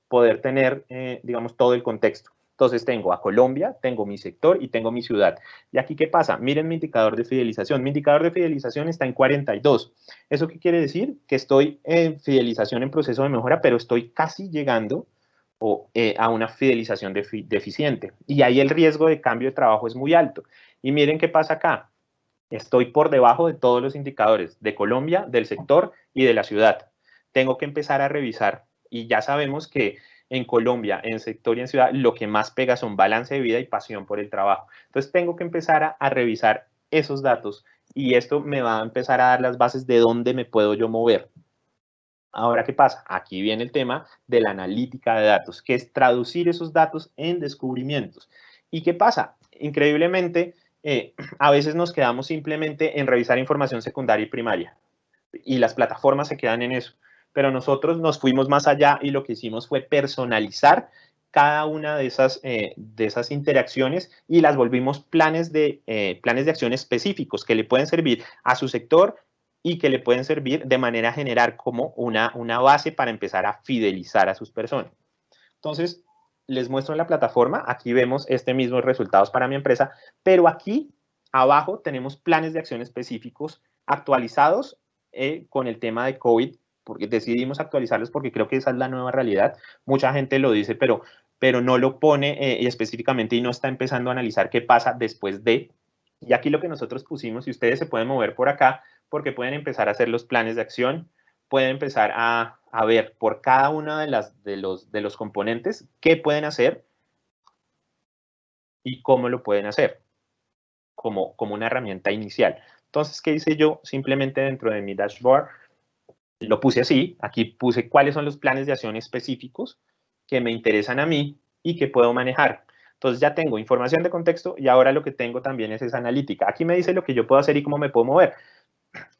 poder tener, digamos, todo el contexto. Entonces tengo a Colombia, tengo mi sector y tengo mi ciudad. ¿Y aquí qué pasa? Miren mi indicador de fidelización. Mi indicador de fidelización está en 42. ¿Eso qué quiere decir? Que estoy en fidelización en proceso de mejora, pero estoy casi llegando a una fidelización deficiente. Y ahí el riesgo de cambio de trabajo es muy alto. Y miren qué pasa acá. Estoy por debajo de todos los indicadores de Colombia, del sector y de la ciudad. Tengo que empezar a revisar y ya sabemos que en Colombia, en sector y en ciudad, lo que más pega son balance de vida y pasión por el trabajo. Entonces tengo que empezar a revisar esos datos y esto me va a empezar a dar las bases de dónde me puedo yo mover. Ahora, ¿qué pasa? Aquí viene el tema de la analítica de datos, que es traducir esos datos en descubrimientos. ¿Y qué pasa? Increíblemente, a veces nos quedamos simplemente en revisar información secundaria y primaria y las plataformas se quedan en eso. Pero nosotros nos fuimos más allá y lo que hicimos fue personalizar cada una de esas interacciones y las volvimos planes de acción específicos que le pueden servir a su sector y que le pueden servir de manera general como una base para empezar a fidelizar a sus personas. Entonces, les muestro en la plataforma, aquí vemos este mismo resultados para mi empresa, pero aquí abajo tenemos planes de acción específicos actualizados con el tema de COVID, porque decidimos actualizarlos porque creo que esa es la nueva realidad. Mucha gente lo dice, pero no lo pone específicamente y no está empezando a analizar qué pasa después de. Y aquí lo que nosotros pusimos, y ustedes se pueden mover por acá, porque pueden empezar a hacer los planes de acción, pueden empezar a ver por cada uno de los componentes qué pueden hacer y cómo lo pueden hacer, como una herramienta inicial. Entonces, ¿qué hice yo? Simplemente dentro de mi dashboard, lo puse así, aquí puse cuáles son los planes de acción específicos que me interesan a mí y que puedo manejar. Entonces ya tengo información de contexto y ahora lo que tengo también es esa analítica. Aquí me dice lo que yo puedo hacer y cómo me puedo mover.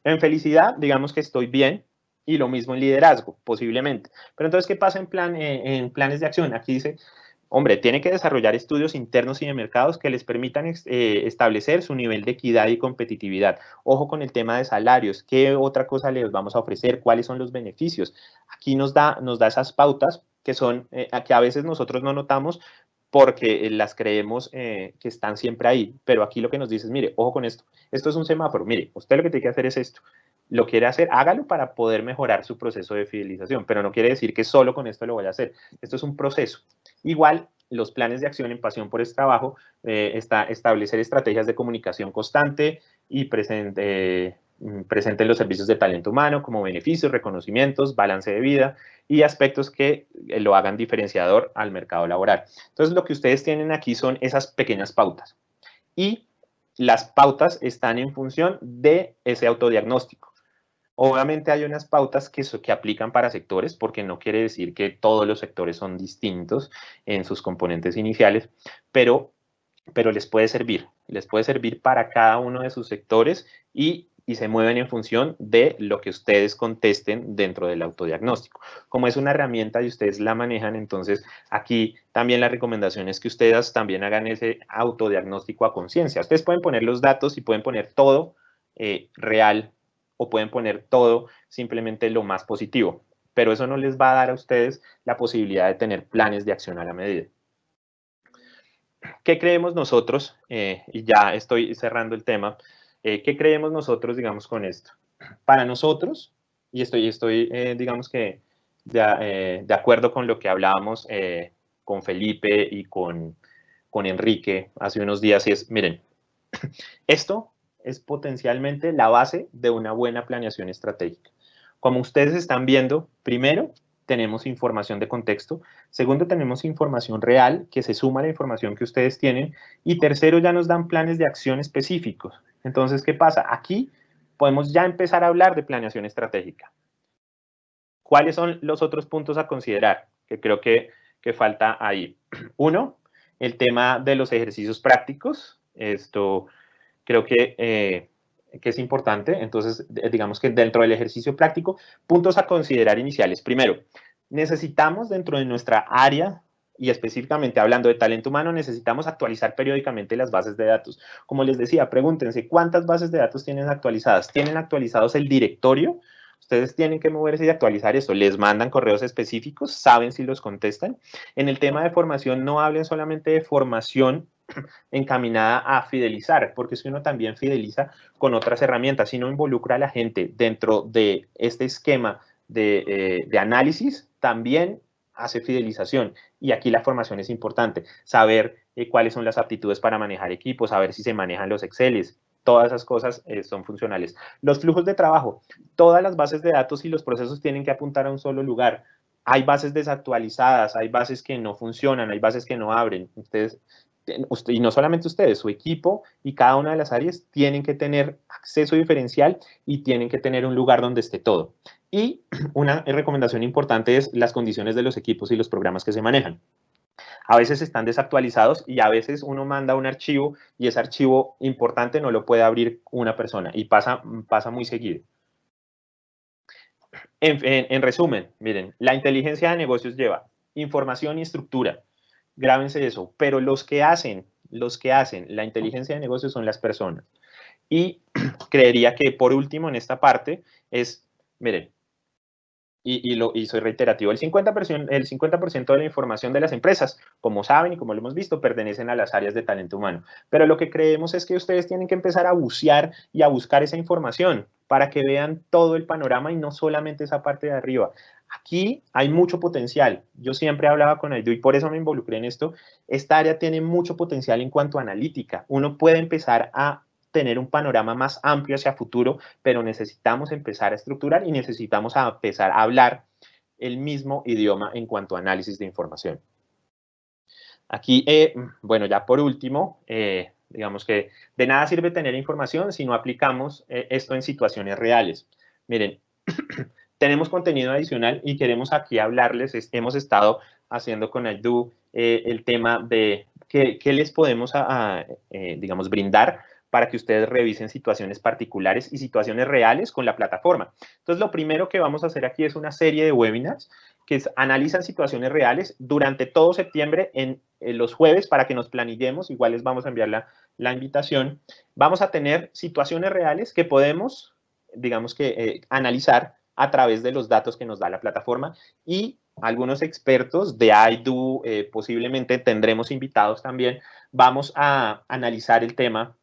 En felicidad, digamos que estoy bien, y lo mismo en liderazgo, posiblemente. Pero entonces, ¿qué pasa en planes de acción? Aquí dice, hombre, tiene que desarrollar estudios internos y de mercados que les permitan establecer su nivel de equidad y competitividad. Ojo con el tema de salarios. ¿Qué otra cosa les vamos a ofrecer? ¿Cuáles son los beneficios? Aquí nos da esas pautas que son, que a veces nosotros no notamos porque las creemos que están siempre ahí. Pero aquí lo que nos dice es, mire, ojo con esto. Esto es un semáforo. Mire, usted lo que tiene que hacer es esto. Lo quiere hacer, hágalo para poder mejorar su proceso de fidelización, pero no quiere decir que solo con esto lo vaya a hacer. Esto es un proceso. Igual, los planes de acción en Pasión por este Trabajo está establecer estrategias de comunicación constante y presente los servicios de talento humano como beneficios, reconocimientos, balance de vida y aspectos que lo hagan diferenciador al mercado laboral. Entonces, lo que ustedes tienen aquí son esas pequeñas pautas. Y las pautas están en función de ese autodiagnóstico. Obviamente hay unas pautas que aplican para sectores, porque no quiere decir que todos los sectores son distintos en sus componentes iniciales, pero les puede servir para cada uno de sus sectores y se mueven en función de lo que ustedes contesten dentro del autodiagnóstico. Como es una herramienta y ustedes la manejan, entonces aquí también la recomendación es que ustedes también hagan ese autodiagnóstico a conciencia. Ustedes pueden poner los datos y pueden poner todo real o pueden poner todo simplemente lo más positivo, pero eso no les va a dar a ustedes la posibilidad de tener planes de acción a la medida. ¿Qué creemos nosotros? Y ya estoy cerrando el tema. ¿Qué creemos nosotros, digamos, con esto? Para nosotros, y estoy digamos que, de acuerdo con lo que hablábamos con Felipe y con Enrique hace unos días, y es, miren, esto es potencialmente la base de una buena planeación estratégica. Como ustedes están viendo, primero, tenemos información de contexto. Segundo, tenemos información real que se suma a la información que ustedes tienen. Y tercero, ya nos dan planes de acción específicos. Entonces, ¿qué pasa? Aquí podemos ya empezar a hablar de planeación estratégica. ¿Cuáles son los otros puntos a considerar? Que creo que falta ahí. Uno, el tema de los ejercicios prácticos. Esto creo que es importante. Entonces, digamos que dentro del ejercicio práctico, puntos a considerar iniciales. Primero, necesitamos dentro de nuestra área, y específicamente hablando de talento humano, necesitamos actualizar periódicamente las bases de datos. Como les decía, pregúntense, ¿cuántas bases de datos tienen actualizadas? ¿Tienen actualizados el directorio? Ustedes tienen que moverse y actualizar esto. Les mandan correos específicos, saben si los contestan. En el tema de formación, no hablen solamente de formación encaminada a fidelizar, porque si uno también fideliza con otras herramientas, si no involucra a la gente dentro de este esquema de análisis, también hace fidelización. Y aquí la formación es importante, saber cuáles son las aptitudes para manejar equipos, saber si se manejan los Exceles. Todas esas cosas son funcionales. Los flujos de trabajo, todas las bases de datos y los procesos tienen que apuntar a un solo lugar. Hay bases desactualizadas, hay bases que no funcionan, hay bases que no abren. Y no solamente ustedes, su equipo y cada una de las áreas tienen que tener acceso diferencial y tienen que tener un lugar donde esté todo. Y una recomendación importante es las condiciones de los equipos y los programas que se manejan. A veces están desactualizados y a veces uno manda un archivo y ese archivo importante no lo puede abrir una persona y pasa muy seguido. En resumen, miren, la inteligencia de negocios lleva información y estructura. Grábense eso, pero los que hacen la inteligencia de negocios son las personas. Y creería que por último en esta parte es, miren, y soy reiterativo, el 50% de la información de las empresas, como saben y como lo hemos visto, pertenecen a las áreas de talento humano. Pero lo que creemos es que ustedes tienen que empezar a bucear y a buscar esa información para que vean todo el panorama y no solamente esa parte de arriba. Aquí hay mucho potencial. Yo siempre hablaba con Aidu y por eso me involucré en esto. Esta área tiene mucho potencial en cuanto a analítica. Uno puede empezar a tener un panorama más amplio hacia futuro, pero necesitamos empezar a estructurar y necesitamos empezar a hablar el mismo idioma en cuanto a análisis de información. Aquí, bueno, ya por último, digamos que de nada sirve tener información si no aplicamos esto en situaciones reales. Miren, tenemos contenido adicional y queremos aquí hablarles, hemos estado haciendo con Aidu el tema de qué les podemos, digamos, brindar para que ustedes revisen situaciones particulares y situaciones reales con la plataforma. Entonces, lo primero que vamos a hacer aquí es una serie de webinars que analizan situaciones reales durante todo septiembre en los jueves para que nos planillemos. Igual les vamos a enviar la invitación. Vamos a tener situaciones reales que podemos, digamos que, analizar a través de los datos que nos da la plataforma, y algunos expertos de Aidu, posiblemente tendremos invitados también. Vamos a analizar el tema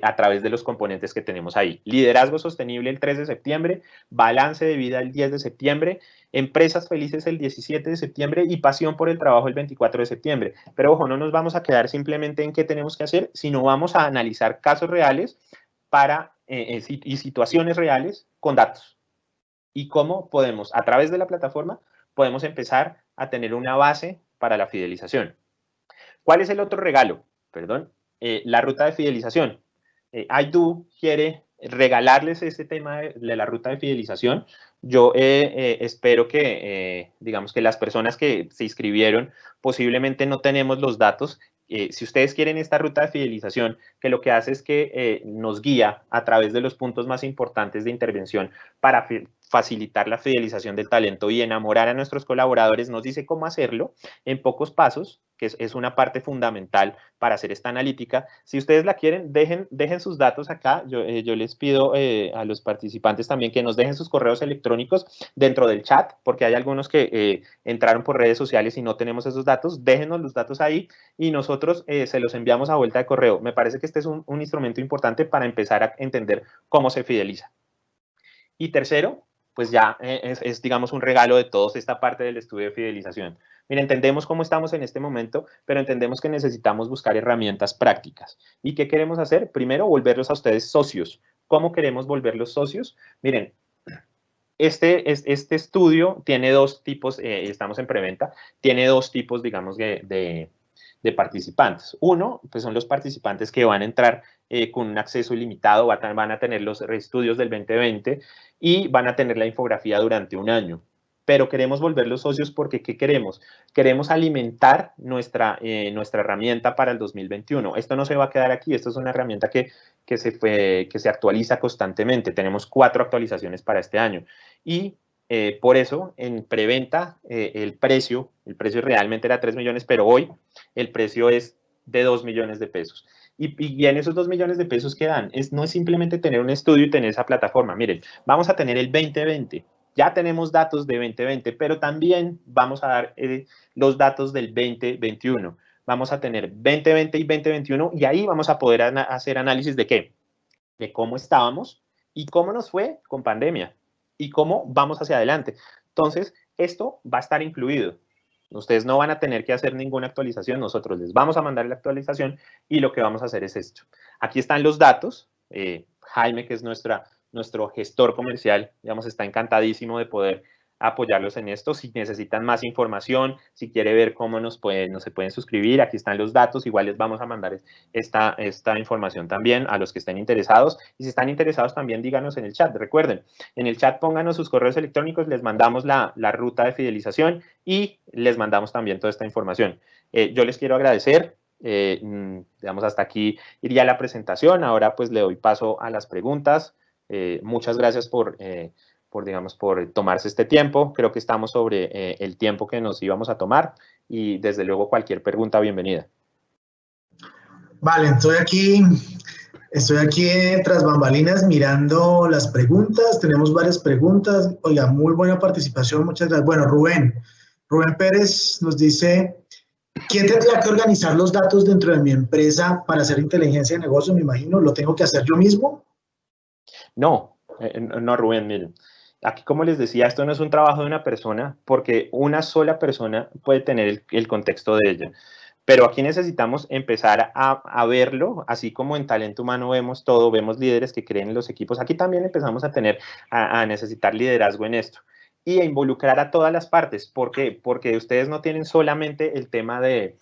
a través de los componentes que tenemos ahí. Liderazgo sostenible el 3 de septiembre, balance de vida el 10 de septiembre, empresas felices el 17 de septiembre y pasión por el trabajo el 24 de septiembre. Pero ojo, no nos vamos a quedar simplemente en qué tenemos que hacer, sino vamos a analizar casos reales y situaciones reales con datos. Y cómo podemos, a través de la plataforma, podemos empezar a tener una base para la fidelización. ¿Cuál es el otro regalo? Perdón, la ruta de fidelización. Aidu quiere regalarles este tema de la ruta de fidelización. Yo espero que, digamos, que las personas que se inscribieron, posiblemente no tenemos los datos. Si ustedes quieren esta ruta de fidelización, que lo que hace es que nos guía a través de los puntos más importantes de intervención para facilitar la fidelización del talento y enamorar a nuestros colaboradores, nos dice cómo hacerlo en pocos pasos, que es una parte fundamental para hacer esta analítica. Si ustedes la quieren, dejen sus datos acá. Yo les pido a los participantes también que nos dejen sus correos electrónicos dentro del chat, porque hay algunos que entraron por redes sociales y no tenemos esos datos. Déjenos los datos ahí y nosotros se los enviamos a vuelta de correo. Me parece que este es un instrumento importante para empezar a entender cómo se fideliza. Y tercero, pues ya digamos, un regalo de todos esta parte del estudio de fidelización. Mira, entendemos cómo estamos en este momento, pero entendemos que necesitamos buscar herramientas prácticas. ¿Y qué queremos hacer? Primero, volverlos a ustedes socios. ¿Cómo queremos volverlos socios? Miren, este estudio tiene dos tipos, estamos en preventa, tiene dos tipos, digamos, de participantes. Uno, pues son los participantes que van a entrar con un acceso ilimitado, van a tener los estudios del 2020 y van a tener la infografía durante un año. Pero queremos volverlos socios porque, ¿qué queremos? Queremos alimentar nuestra herramienta para el 2021. Esto no se va a quedar aquí, esto es una herramienta que se actualiza constantemente. Tenemos 4 actualizaciones para este año. Y por eso, en preventa, el precio realmente era 3 millones, pero hoy el precio es de 2 millones de pesos. Y en esos 2 millones de pesos que dan, no es simplemente tener un estudio y tener esa plataforma. Miren, vamos a tener el 2020. Ya tenemos datos de 2020, pero también vamos a dar los datos del 2021. Vamos a tener 2020 y 2021 y ahí vamos a poder hacer análisis de qué, de cómo estábamos y cómo nos fue con pandemia y cómo vamos hacia adelante. Entonces, esto va a estar incluido. Ustedes no van a tener que hacer ninguna actualización, nosotros les vamos a mandar la actualización y lo que vamos a hacer es esto. Aquí están los datos. Jaime, que es nuestro gestor comercial, digamos, está encantadísimo de poder apoyarlos en esto. Si necesitan más información, si quiere ver cómo se pueden suscribir, aquí están los datos. Igual les vamos a mandar esta información también a los que estén interesados. Y si están interesados también díganos en el chat. Recuerden, en el chat pónganos sus correos electrónicos, les mandamos la ruta de fidelización y les mandamos también toda esta información. Yo les quiero agradecer. Digamos, hasta aquí iría la presentación. Ahora pues le doy paso a las preguntas. Muchas gracias por tomarse este tiempo. Creo que estamos sobre el tiempo que nos íbamos a tomar y desde luego cualquier pregunta, bienvenida. Vale, estoy aquí tras bambalinas mirando las preguntas. Tenemos varias preguntas. Oiga, muy buena participación, muchas gracias. Bueno, Rubén Pérez nos dice, ¿quién tendría que organizar los datos dentro de mi empresa para hacer inteligencia de negocio? Me imagino, ¿lo tengo que hacer yo mismo? No, Rubén, miren. Aquí, como les decía, esto no es un trabajo de una persona, porque una sola persona puede tener el contexto de ella. Pero aquí necesitamos empezar a verlo, así como en talento humano vemos todo, vemos líderes que creen en los equipos. Aquí también empezamos a necesitar liderazgo en esto y a involucrar a todas las partes. ¿Por qué? Porque ustedes no tienen solamente el tema de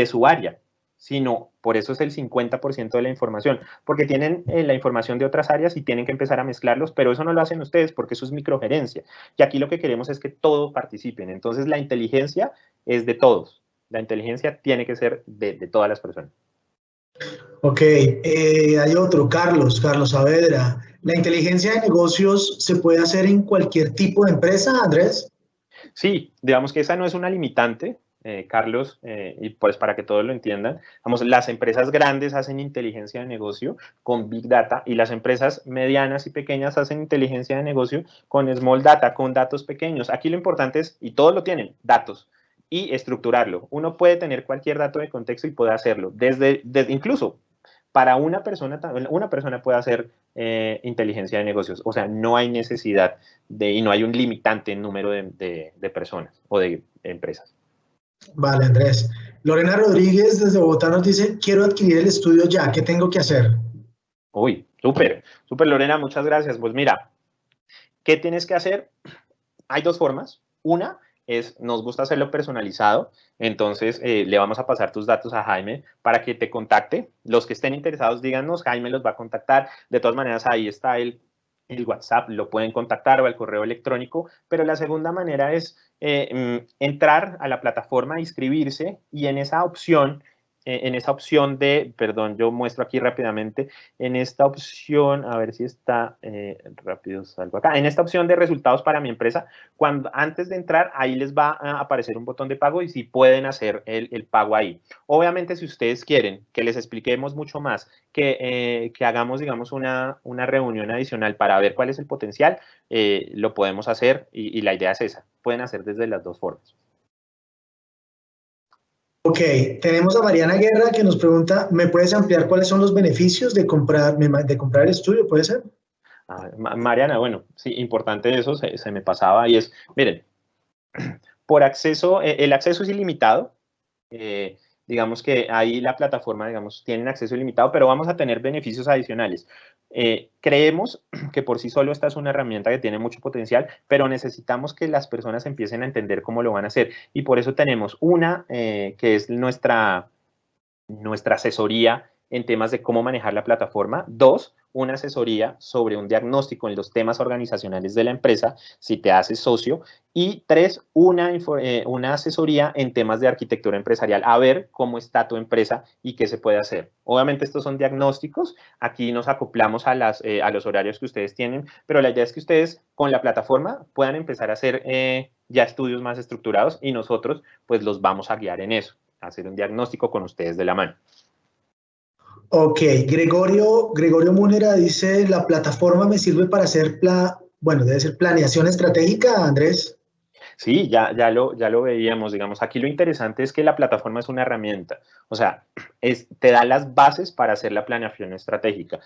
su área, sino por eso es el 50% de la información, porque tienen la información de otras áreas y tienen que empezar a mezclarlos, pero eso no lo hacen ustedes porque eso es microgerencia. Y aquí lo que queremos es que todos participen. Entonces la inteligencia es de todos. La inteligencia tiene que ser de todas las personas. Ok, hay otro, Carlos Saavedra. ¿La inteligencia de negocios se puede hacer en cualquier tipo de empresa, Andrés? Sí, digamos que esa no es una limitante, Carlos, y pues para que todos lo entiendan, vamos, las empresas grandes hacen inteligencia de negocio con Big Data y las empresas medianas y pequeñas hacen inteligencia de negocio con Small Data, con datos pequeños. Aquí lo importante es, y todos lo tienen, datos, y estructurarlo. Uno puede tener cualquier dato de contexto y puede hacerlo, desde incluso para una persona puede hacer inteligencia de negocios. O sea, no hay necesidad y no hay un limitante en número de personas o de empresas. Vale, Andrés. Lorena Rodríguez desde Bogotá nos dice, quiero adquirir el estudio ya, ¿qué tengo que hacer? Uy, súper, súper Lorena, muchas gracias. Pues mira, ¿qué tienes que hacer? Hay dos formas. Una es, nos gusta hacerlo personalizado, entonces le vamos a pasar tus datos a Jaime para que te contacte. Los que estén interesados, díganos, Jaime los va a contactar. De todas maneras, ahí está el WhatsApp, lo pueden contactar o al correo electrónico, pero la segunda manera es entrar a la plataforma, inscribirse y en esa opción de, perdón, yo muestro aquí rápidamente, en esta opción, a ver si está rápido, salgo acá, en esta opción de resultados para mi empresa, antes de entrar, ahí les va a aparecer un botón de pago y si pueden hacer el pago ahí. Obviamente, si ustedes quieren que les expliquemos mucho más, que hagamos, digamos, una reunión adicional para ver cuál es el potencial, lo podemos hacer y la idea es esa. Pueden hacer desde las dos formas. Ok, tenemos a Mariana Guerra que nos pregunta, ¿me puedes ampliar cuáles son los beneficios de comprar el estudio? ¿Puede ser? Mariana, bueno, sí, importante eso, se me pasaba y es, miren, por acceso, el acceso es ilimitado, digamos que ahí la plataforma, digamos, tienen acceso ilimitado, pero vamos a tener beneficios adicionales. Creemos que por sí solo esta es una herramienta que tiene mucho potencial, pero necesitamos que las personas empiecen a entender cómo lo van a hacer. Y por eso tenemos una que es nuestra asesoría en temas de cómo manejar la plataforma. Dos, una asesoría sobre un diagnóstico en los temas organizacionales de la empresa, si te haces socio. Y tres, una asesoría en temas de arquitectura empresarial, a ver cómo está tu empresa y qué se puede hacer. Obviamente estos son diagnósticos, aquí nos acoplamos a los horarios que ustedes tienen, pero la idea es que ustedes con la plataforma puedan empezar a hacer ya estudios más estructurados y nosotros pues los vamos a guiar en eso, a hacer un diagnóstico con ustedes de la mano. Ok, Gregorio Múnera dice, la plataforma me sirve para hacer, debe ser planeación estratégica, Andrés. Sí, ya lo veíamos, digamos, aquí lo interesante es que la plataforma es una herramienta, o sea, te da las bases para hacer la planeación estratégica,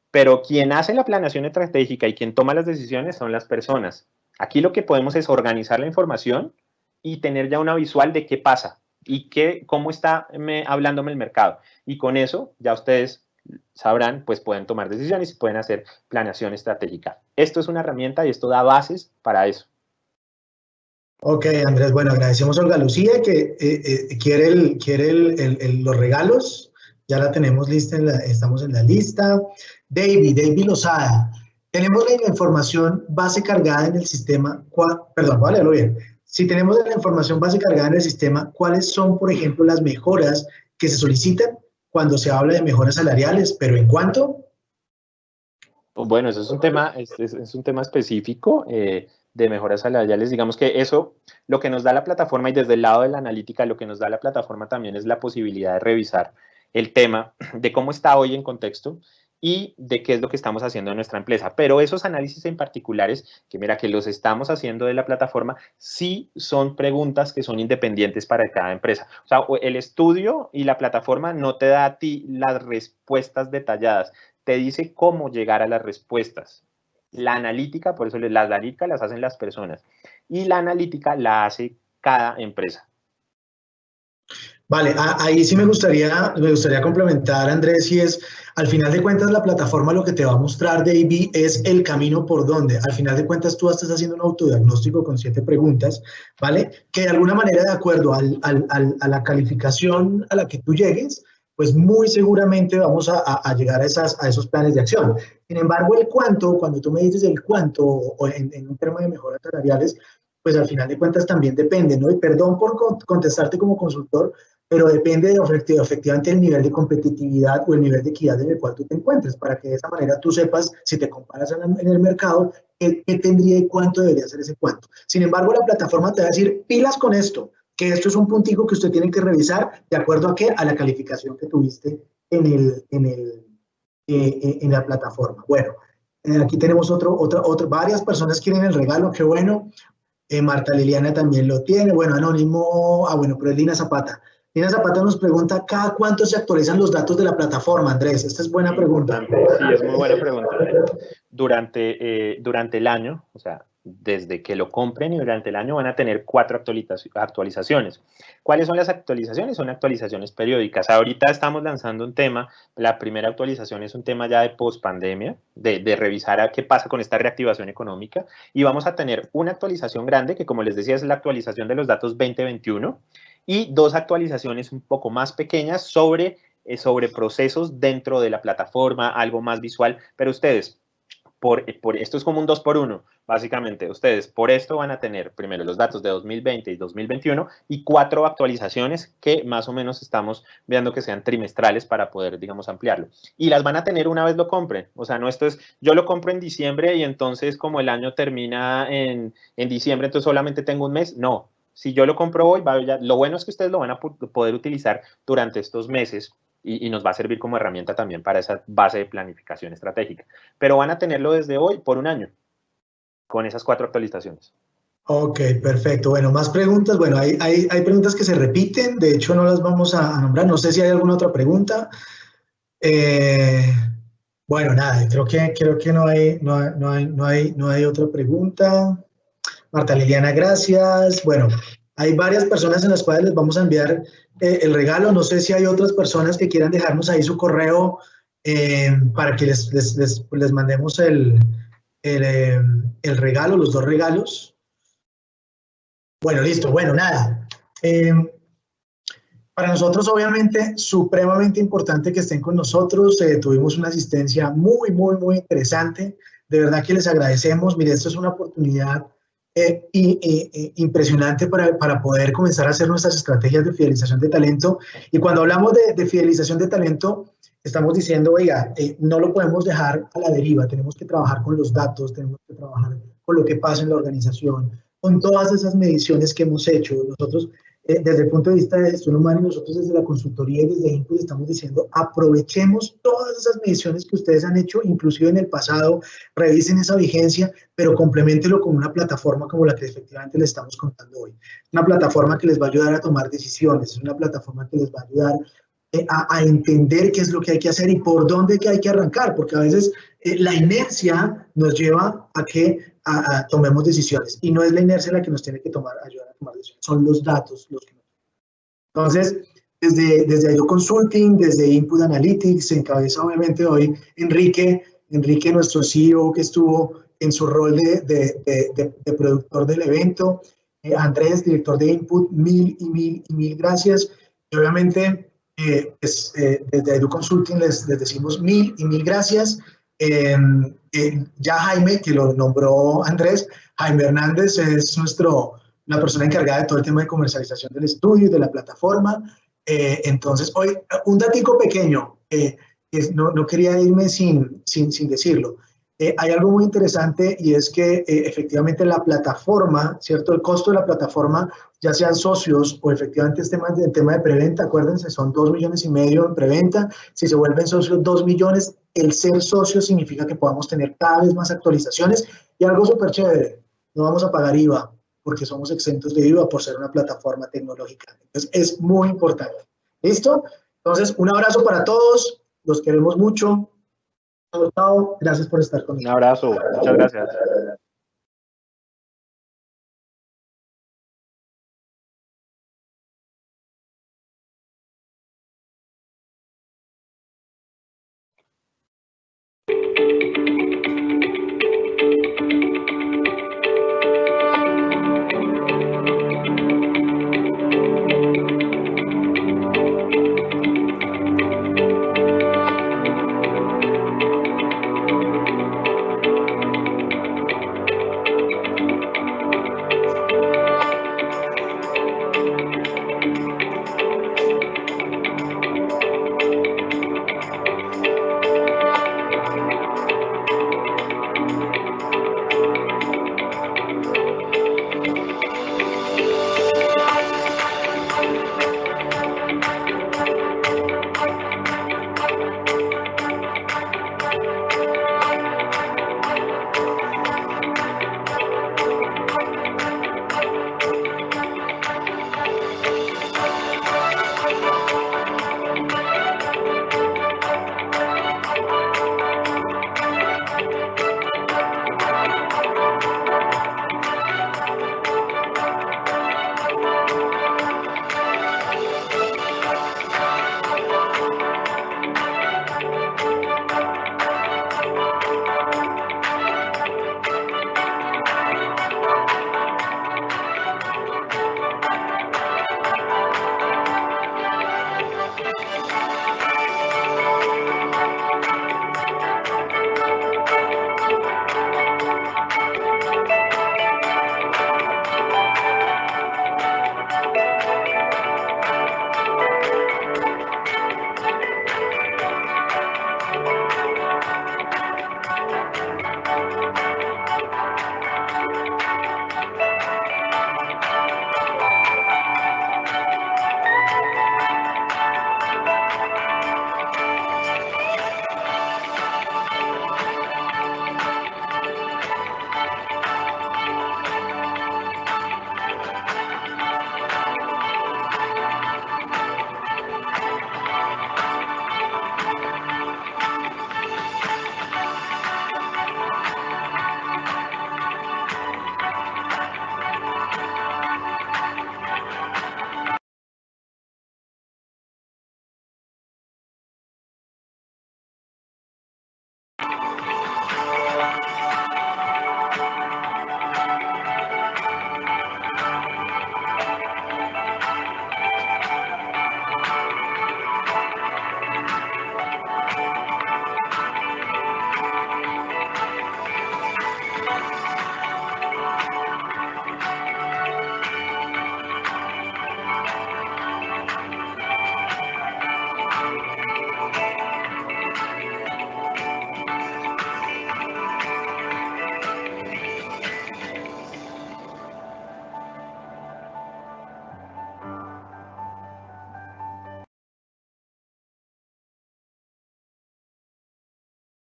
pero quien hace la planeación estratégica y quien toma las decisiones son las personas. Aquí lo que podemos es organizar la información y tener ya una visual de qué pasa y cómo está hablándome el mercado. Y con eso ya ustedes sabrán, pues pueden tomar decisiones y pueden hacer planeación estratégica. Esto es una herramienta y esto da bases para eso. Ok, Andrés, bueno, agradecemos a Olga Lucía que quiere los regalos. Ya la tenemos lista, estamos en la lista. David Lozada. Tenemos la información base cargada en el sistema, perdón, voy a leerlo bien. Si tenemos la información base cargada en el sistema, ¿cuáles son, por ejemplo, las mejoras que se solicitan cuando se habla de mejoras salariales? ¿Pero en cuánto? Bueno, eso es un tema específico de mejoras salariales. Digamos que eso, lo que nos da la plataforma y desde el lado de la analítica, lo que nos da la plataforma también es la posibilidad de revisar el tema de cómo está hoy en contexto y de qué es lo que estamos haciendo en nuestra empresa. Pero esos análisis en particulares, que mira, que los estamos haciendo de la plataforma, sí son preguntas que son independientes para cada empresa. O sea, el estudio y la plataforma no te da a ti las respuestas detalladas, te dice cómo llegar a las respuestas. La analítica, por eso las analíticas las hacen las personas y la analítica la hace cada empresa. Vale, ahí sí me gustaría complementar, Andrés, y es, al final de cuentas, la plataforma lo que te va a mostrar, David, es el camino por donde. Al final de cuentas, tú estás haciendo un autodiagnóstico con 7 preguntas, ¿vale? Que de alguna manera, de acuerdo a la calificación a la que tú llegues, pues muy seguramente vamos a llegar a esos planes de acción. Sin embargo, el cuánto, cuando tú me dices el cuánto, o en un tema de mejoras salariales, pues al final de cuentas también depende, ¿no? Y perdón por contestarte como consultor, pero depende de efectivamente el nivel de competitividad o el nivel de equidad en el cual tú te encuentres, para que de esa manera tú sepas, si te comparas en el mercado, qué tendría y cuánto debería ser ese cuánto. Sin embargo, la plataforma te va a decir, pilas con esto, que esto es un puntico que usted tiene que revisar de acuerdo a qué, a la calificación que tuviste en la plataforma. Bueno, aquí tenemos varias personas quieren el regalo, qué bueno. Marta Liliana también lo tiene. Bueno, Anónimo, bueno, pero es Lina Zapata. Lina Zapata nos pregunta, ¿cada cuánto se actualizan los datos de la plataforma, Andrés? Esta es buena pregunta. Sí, es muy buena pregunta. Durante el año, o sea, desde que lo compren y durante el año van a tener 4 actualizaciones. ¿Cuáles son las actualizaciones? Son actualizaciones periódicas. Ahorita estamos lanzando un tema, la primera actualización es un tema ya de post-pandemia, de revisar a qué pasa con esta reactivación económica, y vamos a tener una actualización grande, que como les decía es la actualización de los datos 2021, y 2 actualizaciones un poco más pequeñas sobre procesos dentro de la plataforma, algo más visual, pero ustedes, esto es como un 2x1, básicamente. Ustedes por esto van a tener primero los datos de 2020 y 2021 y 4 actualizaciones que más o menos estamos viendo que sean trimestrales para poder, digamos, ampliarlo. Y las van a tener una vez lo compren. O sea, no esto es, yo lo compro en diciembre y entonces como el año termina en diciembre, entonces solamente tengo un mes. No. Si yo lo compro hoy, lo bueno es que ustedes lo van a poder utilizar durante estos meses y nos va a servir como herramienta también para esa base de planificación estratégica. Pero van a tenerlo desde hoy por un año, con esas 4 actualizaciones. Ok, perfecto. Bueno, más preguntas. Bueno, hay preguntas que se repiten, de hecho no las vamos a nombrar. No sé si hay alguna otra pregunta. Bueno, nada, creo que no hay otra pregunta. Marta Liliana, gracias. Bueno, hay varias personas en las cuales les vamos a enviar el regalo. No sé si hay otras personas que quieran dejarnos ahí su correo para que les mandemos el regalo, los 2 regalos. Bueno, listo. Bueno, nada. Para nosotros, obviamente, supremamente importante que estén con nosotros. Tuvimos una asistencia muy, muy, muy interesante. De verdad que les agradecemos. Mire, esto es una oportunidad impresionante para poder comenzar a hacer nuestras estrategias de fidelización de talento. Y cuando hablamos de fidelización de talento, estamos diciendo, oiga, no lo podemos dejar a la deriva. Tenemos que trabajar con los datos, tenemos que trabajar con lo que pasa en la organización, con todas esas mediciones que hemos hecho. Nosotros, desde el punto de vista de gestión humana, y nosotros desde la consultoría y desde Input estamos diciendo, aprovechemos todas esas mediciones que ustedes han hecho, inclusive en el pasado, revisen esa vigencia, pero compleméntelo con una plataforma como la que efectivamente les estamos contando hoy. Una plataforma que les va a ayudar a tomar decisiones, es una plataforma que les va a ayudar a entender qué es lo que hay que hacer y por dónde que hay que arrancar, porque a veces la inercia nos lleva a que tomemos decisiones, y no es la inercia la que nos tiene que ayudar a tomar decisiones, son los datos los que nos... Entonces, desde IDO Consulting, desde Input Analytics, se encabeza obviamente hoy Enrique, nuestro CEO que estuvo en su rol de productor del evento, Andrés, director de Input, mil gracias, y obviamente desde IDO Consulting les decimos mil gracias. Ya Jaime, que lo nombró Andrés, Jaime Hernández es la persona encargada de todo el tema de comercialización del estudio y de la plataforma. Entonces, hoy, un datico pequeño, no quería irme sin decirlo. Hay algo muy interesante y es que efectivamente la plataforma, ¿cierto? El costo de la plataforma, ya sean socios o efectivamente el tema de preventa, acuérdense, son 2,5 millones en preventa. Si se vuelven socios, 2 millones. El ser socio significa que podamos tener cada vez más actualizaciones y algo súper chévere, no vamos a pagar IVA porque somos exentos de IVA por ser una plataforma tecnológica. Entonces, es muy importante. ¿Listo? Entonces, un abrazo para todos, los queremos mucho. Chao, gracias por estar conmigo. Un abrazo, muchas gracias.